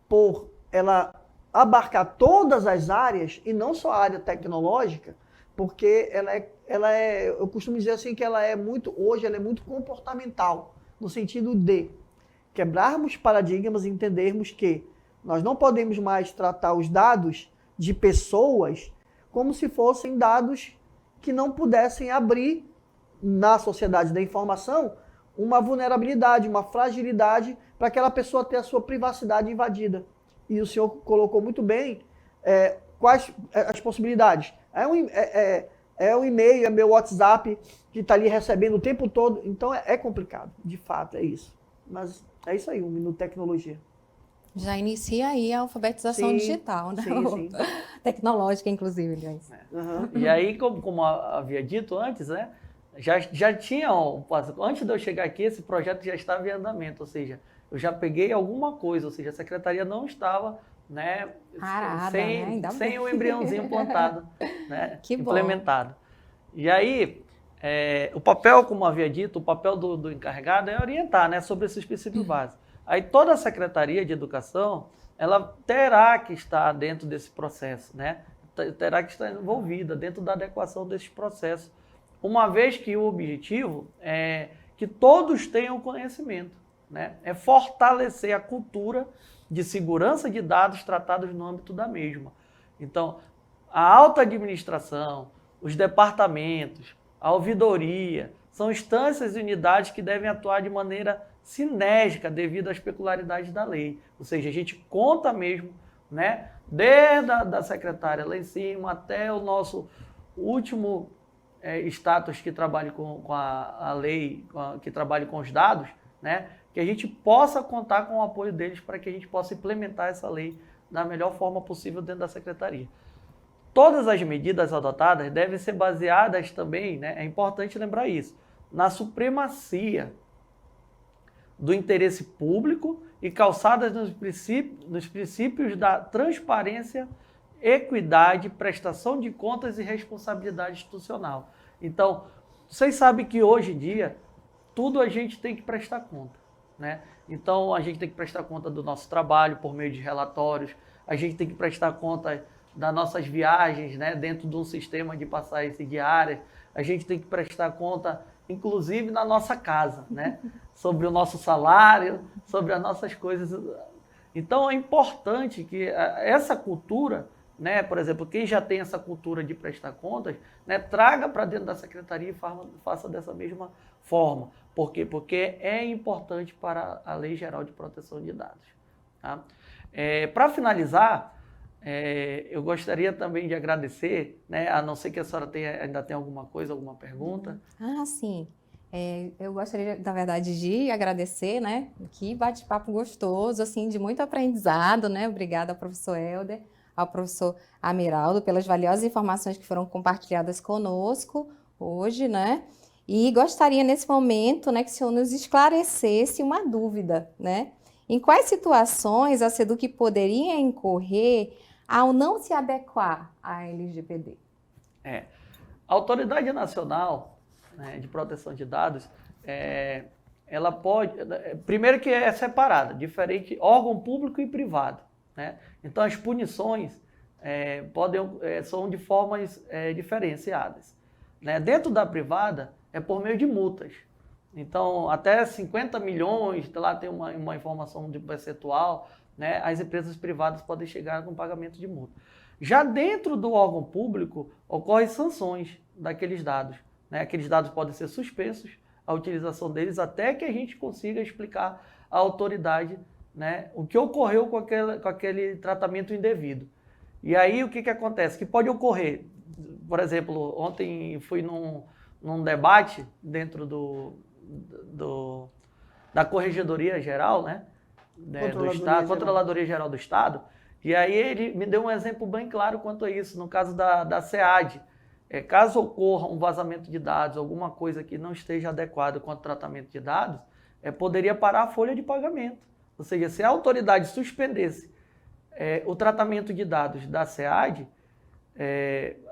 S3: por ela abarcar todas as áreas, e não só a área tecnológica, porque eu costumo dizer assim que hoje ela é muito comportamental, no sentido de quebrarmos paradigmas e entendermos que nós não podemos mais tratar os dados de pessoas como se fossem dados que não pudessem abrir na sociedade da informação uma vulnerabilidade, uma fragilidade para aquela pessoa ter a sua privacidade invadida. E o senhor colocou muito bem quais as possibilidades. É um e-mail, é meu WhatsApp que está ali recebendo o tempo todo. Então é complicado, de fato, é isso. Mas é isso aí, um Minuto Tecnologia.
S1: Já inicia aí a alfabetização digital, né?
S3: Sim.
S1: Tecnológica, inclusive, aliás.
S3: Uhum.
S2: E aí, como havia dito antes, né? Já tinha, antes de eu chegar aqui, esse projeto já estava em andamento, ou seja, eu já peguei alguma coisa, ou seja, a secretaria não estava, né, sem o embriãozinho plantado, né, implementado. E aí, o papel, como havia dito, o papel do encarregado é orientar, né, sobre esses princípios básicos. Aí toda a Secretaria de Educação, ela terá que estar dentro desse processo, né, terá que estar envolvida dentro da adequação desses processos, uma vez que o objetivo é que todos tenham conhecimento, né? É fortalecer a cultura de segurança de dados tratados no âmbito da mesma. Então, a alta administração, os departamentos, a ouvidoria, são instâncias e unidades que devem atuar de maneira sinérgica devido às peculiaridades da lei. Ou seja, a gente conta mesmo, né? Desde a secretária lá em cima até o nosso último status que trabalhe com a lei, que trabalhe com os dados, né, que a gente possa contar com o apoio deles para que a gente possa implementar essa lei da melhor forma possível dentro da Secretaria. Todas as medidas adotadas devem ser baseadas também, né, é importante lembrar isso, na supremacia do interesse público e calçadas nos princípios da transparência, equidade, prestação de contas e responsabilidade institucional. Então, vocês sabem que hoje em dia, tudo a gente tem que prestar conta, né? Então, a gente tem que prestar conta do nosso trabalho por meio de relatórios, a gente tem que prestar conta das nossas viagens, né, dentro de um sistema de passagens diárias, a gente tem que prestar conta, inclusive, na nossa casa, né? Sobre o nosso salário, sobre as nossas coisas. Então, é importante que essa cultura, né, por exemplo, quem já tem essa cultura de prestar contas, né, traga para dentro da secretaria e faça dessa mesma forma. Por quê? Porque é importante para a Lei Geral de Proteção de Dados. Tá? Para finalizar, eu gostaria também de agradecer, né, a não ser que a senhora ainda tenha alguma coisa, alguma pergunta.
S1: Sim. Eu gostaria, na verdade, de agradecer, né? Que bate-papo gostoso, assim, de muito aprendizado, né? Obrigada, professor Helder. ao professor Amiraldo pelas valiosas informações que foram compartilhadas conosco hoje, né? E gostaria nesse momento, né, que o senhor nos esclarecesse uma dúvida, né? Em quais situações a SEDUC poderia incorrer ao não se adequar à LGPD?
S2: A Autoridade Nacional, né, de Proteção de Dados, ela pode... Primeiro que é separada, diferente órgão público e privado, né? Então, as punições são de formas diferenciadas, né? Dentro da privada, é por meio de multas. Então, até 50 milhões, lá tem uma informação de percentual, né? As empresas privadas podem chegar com pagamento de multa. Já dentro do órgão público, ocorrem sanções daqueles dados, né? Aqueles dados podem ser suspensos, a utilização deles, até que a gente consiga explicar à autoridade, né, o que ocorreu com aquele tratamento indevido. E aí, o que acontece? Que pode ocorrer, por exemplo, ontem fui num debate dentro da Corregedoria Geral, né, do Estado, Controladoria Geral do Estado, e aí ele me deu um exemplo bem claro quanto a isso, no caso da SEAD. Caso ocorra um vazamento de dados, alguma coisa que não esteja adequada com o tratamento de dados, poderia parar a folha de pagamento. Ou seja, se a autoridade suspendesse o tratamento de dados da SEAD,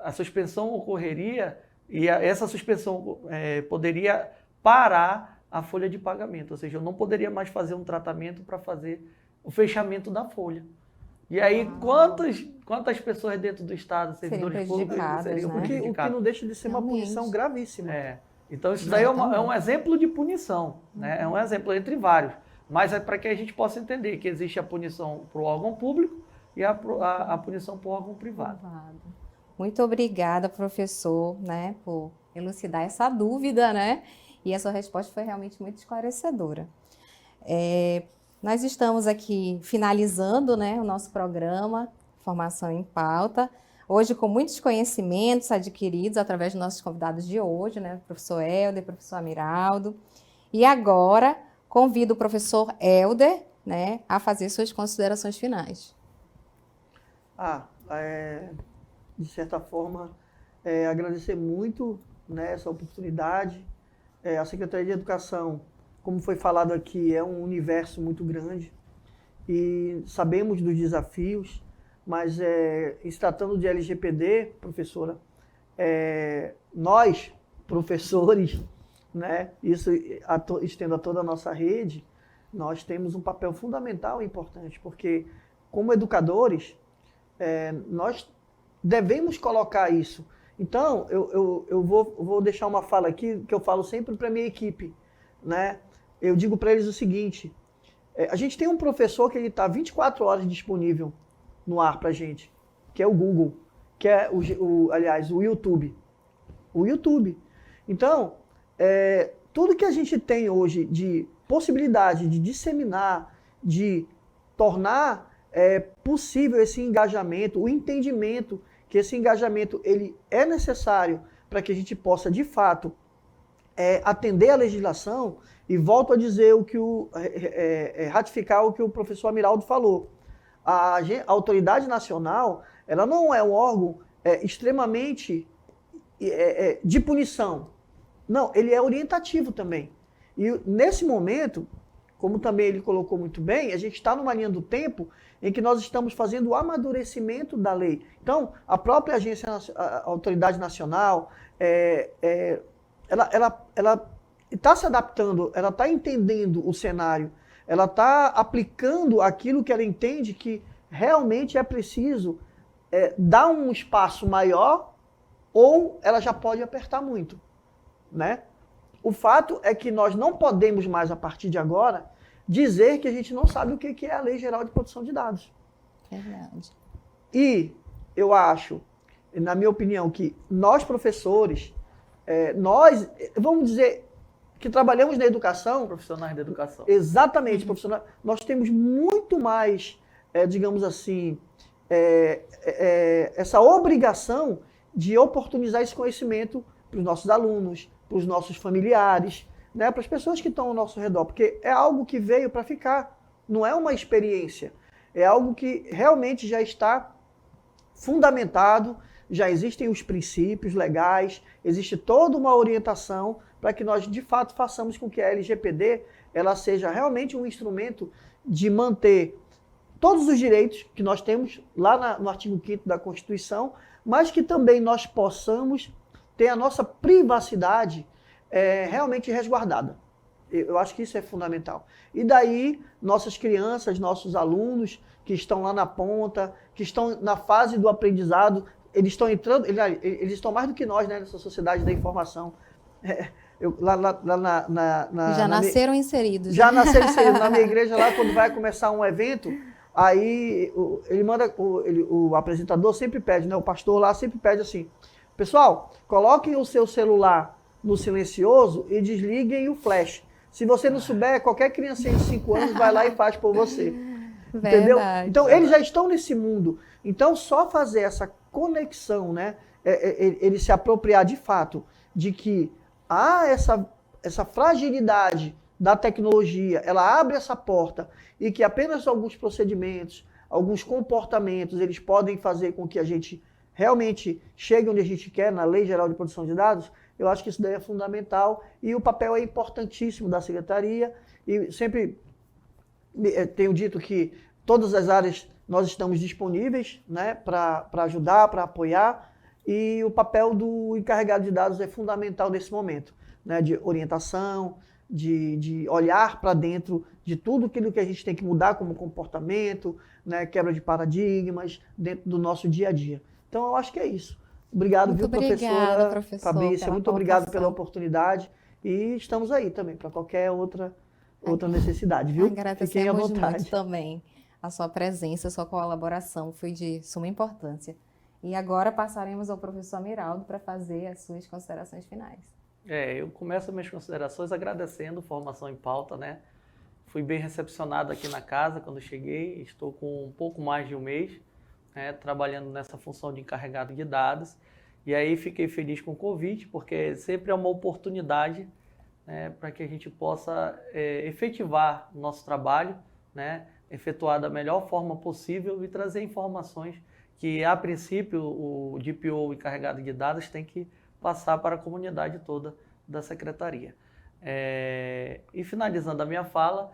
S2: a suspensão ocorreria e essa suspensão poderia parar a folha de pagamento. Ou seja, eu não poderia mais fazer um tratamento para fazer o fechamento da folha. E aí, quantas pessoas dentro do Estado, servidores públicos, seriam prejudicadas?
S3: O que não deixa de ser uma punição gravíssima.
S2: Então, isso daí é um exemplo de punição, né? É um exemplo entre vários. Mas é para que a gente possa entender que existe a punição para o órgão público e a punição para o órgão privado.
S1: Muito obrigada, professor, né, por elucidar essa dúvida, né? E a sua resposta foi realmente muito esclarecedora. Nós estamos aqui finalizando, né, o nosso programa Formação em Pauta, hoje com muitos conhecimentos adquiridos através dos nossos convidados de hoje, né, professor Helder, professor Amiraldo. E agora convido o professor Helder, né, a fazer suas considerações finais.
S3: De certa forma, agradecer muito, né, essa oportunidade. A Secretaria de Educação, como foi falado aqui, é um universo muito grande e sabemos dos desafios, mas se tratando de LGPD, professora, nós, professores, né, isso estendo a toda a nossa rede, nós temos um papel fundamental e importante, porque como educadores, nós devemos colocar isso. Então, eu vou deixar uma fala aqui que eu falo sempre para a minha equipe, né? Eu digo para eles o seguinte, a gente tem um professor que ele está 24 horas disponível no ar para a gente, que é o Google, que é aliás, o YouTube. O YouTube. Então, tudo que a gente tem hoje de possibilidade de disseminar, de tornar possível esse engajamento, o entendimento que esse engajamento ele é necessário para que a gente possa, de fato, atender a legislação, e volto a dizer ratificar o que o professor Amiraldo falou. A Autoridade Nacional, ela não é um órgão extremamente de punição. Não, ele é orientativo também. E nesse momento, como também ele colocou muito bem, a gente está numa linha do tempo em que nós estamos fazendo o amadurecimento da lei. Então, a própria a Autoridade Nacional, ela está se adaptando, ela está entendendo o cenário, ela está aplicando aquilo que ela entende que realmente é preciso dar um espaço maior, ou ela já pode apertar muito, né? O fato é que nós não podemos mais, a partir de agora, dizer que a gente não sabe o que é a Lei Geral de Proteção de Dados.
S1: Verdade.
S3: E eu acho, na minha opinião, que nós professores, nós, vamos dizer, que trabalhamos na educação...
S2: Profissionais da educação.
S3: Exatamente, profissionais. Nós temos muito mais, digamos assim, essa obrigação de oportunizar esse conhecimento para os nossos alunos, para os nossos familiares, né, para as pessoas que estão ao nosso redor, porque é algo que veio para ficar, não é uma experiência, é algo que realmente já está fundamentado, já existem os princípios legais, existe toda uma orientação para que nós, de fato, façamos com que a LGPD ela seja realmente um instrumento de manter todos os direitos que nós temos lá no artigo 5º da Constituição, mas que também nós possamos ter a nossa privacidade realmente resguardada. Eu acho que isso é fundamental. E daí, nossas crianças, nossos alunos que estão lá na ponta, que estão na fase do aprendizado, eles estão entrando, eles estão mais do que nós, né, nessa sociedade da informação.
S1: Já nasceram inseridos.
S3: Já nasceram inseridos. Na minha igreja lá, quando vai começar um evento, aí ele manda, o apresentador sempre pede, né, o pastor lá sempre pede assim, pessoal, coloquem o seu celular no silencioso e desliguem o flash. Se você não souber, qualquer criancinha de 5 anos vai lá e faz por você. Entendeu? Então, eles já estão nesse mundo. Então, só fazer essa conexão, né? Ele se apropriar de fato de que há essa fragilidade da tecnologia, ela abre essa porta e que apenas alguns procedimentos, alguns comportamentos, eles podem fazer com que a gente realmente chegue onde a gente quer, na Lei Geral de Proteção de Dados. Eu acho que isso daí é fundamental e o papel é importantíssimo da Secretaria e sempre tenho dito que todas as áreas nós estamos disponíveis, né, para ajudar, para apoiar, e o papel do encarregado de dados é fundamental nesse momento, né, de orientação, de olhar para dentro de tudo aquilo que a gente tem que mudar como comportamento, né, quebra de paradigmas dentro do nosso dia a dia. Então, eu acho que é isso. Obrigado,
S1: muito obrigada, professora
S3: Fabrícia, muito obrigado pela oportunidade e estamos aí também para qualquer outra necessidade, viu? Fiquem à vontade.
S1: Muito também a sua presença, a sua colaboração foi de suma importância. E agora passaremos ao professor Amiraldo para fazer as suas considerações finais.
S2: Eu começo minhas considerações agradecendo Formação em Pauta, né? Fui bem recepcionado aqui na casa quando cheguei, estou com um pouco mais de um mês, né, trabalhando nessa função de encarregado de dados. E aí fiquei feliz com o convite, porque sempre é uma oportunidade, né, para que a gente possa efetivar o nosso trabalho, né, efetuar da melhor forma possível e trazer informações que, a princípio, o DPO, o encarregado de dados, tem que passar para a comunidade toda da Secretaria. E finalizando a minha fala,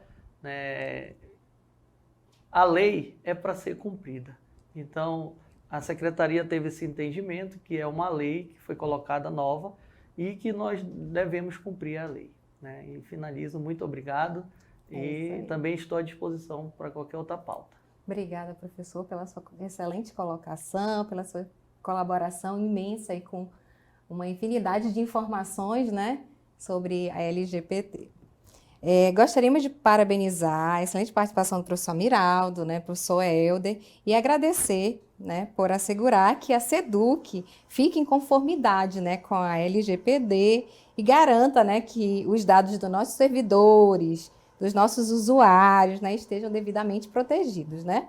S2: a lei é para ser cumprida. Então, a Secretaria teve esse entendimento que é uma lei que foi colocada nova e que nós devemos cumprir a lei, né? E finalizo, muito obrigado e também estou à disposição para qualquer outra pauta.
S1: Obrigada, professor, pela sua excelente colocação, pela sua colaboração imensa e com uma infinidade de informações, né, sobre a LGPD. Gostaríamos de parabenizar a excelente participação do professor Amiraldo, né, professor Helder, e agradecer, né, por assegurar que a SEDUC fique em conformidade, né, com a LGPD e garanta, né, que os dados dos nossos servidores, dos nossos usuários, né, estejam devidamente protegidos, né?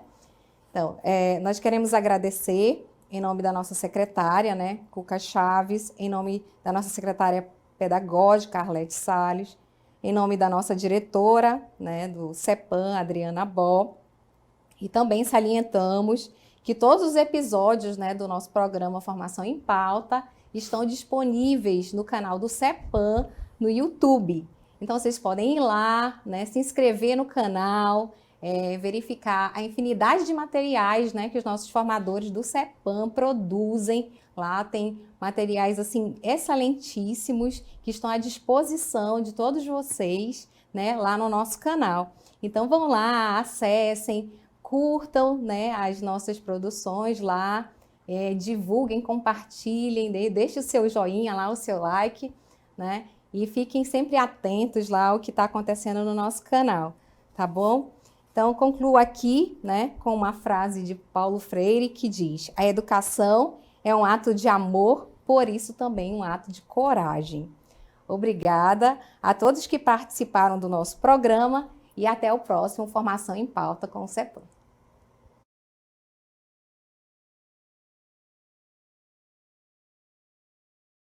S1: Então, nós queremos agradecer em nome da nossa secretária, né, Cuca Chaves, em nome da nossa secretária pedagógica, Arlete Salles, em nome da nossa diretora, né, do CEPAM, Adriana Bó, e também salientamos que todos os episódios, né, do nosso programa Formação em Pauta estão disponíveis no canal do CEPAM no YouTube. Então, vocês podem ir lá, né, se inscrever no canal, verificar a infinidade de materiais, né, que os nossos formadores do CEPAM produzem. Lá tem materiais assim excelentíssimos que estão à disposição de todos vocês, né, lá no nosso canal. Então vão lá, acessem, curtam, né, as nossas produções lá, divulguem, compartilhem, deixem o seu joinha lá, o seu like, né, e fiquem sempre atentos lá ao que está acontecendo no nosso canal, tá bom? Então, concluo aqui, né, com uma frase de Paulo Freire que diz: a educação é um ato de amor, por isso também um ato de coragem. Obrigada a todos que participaram do nosso programa e até o próximo Formação em Pauta com o CEPAM.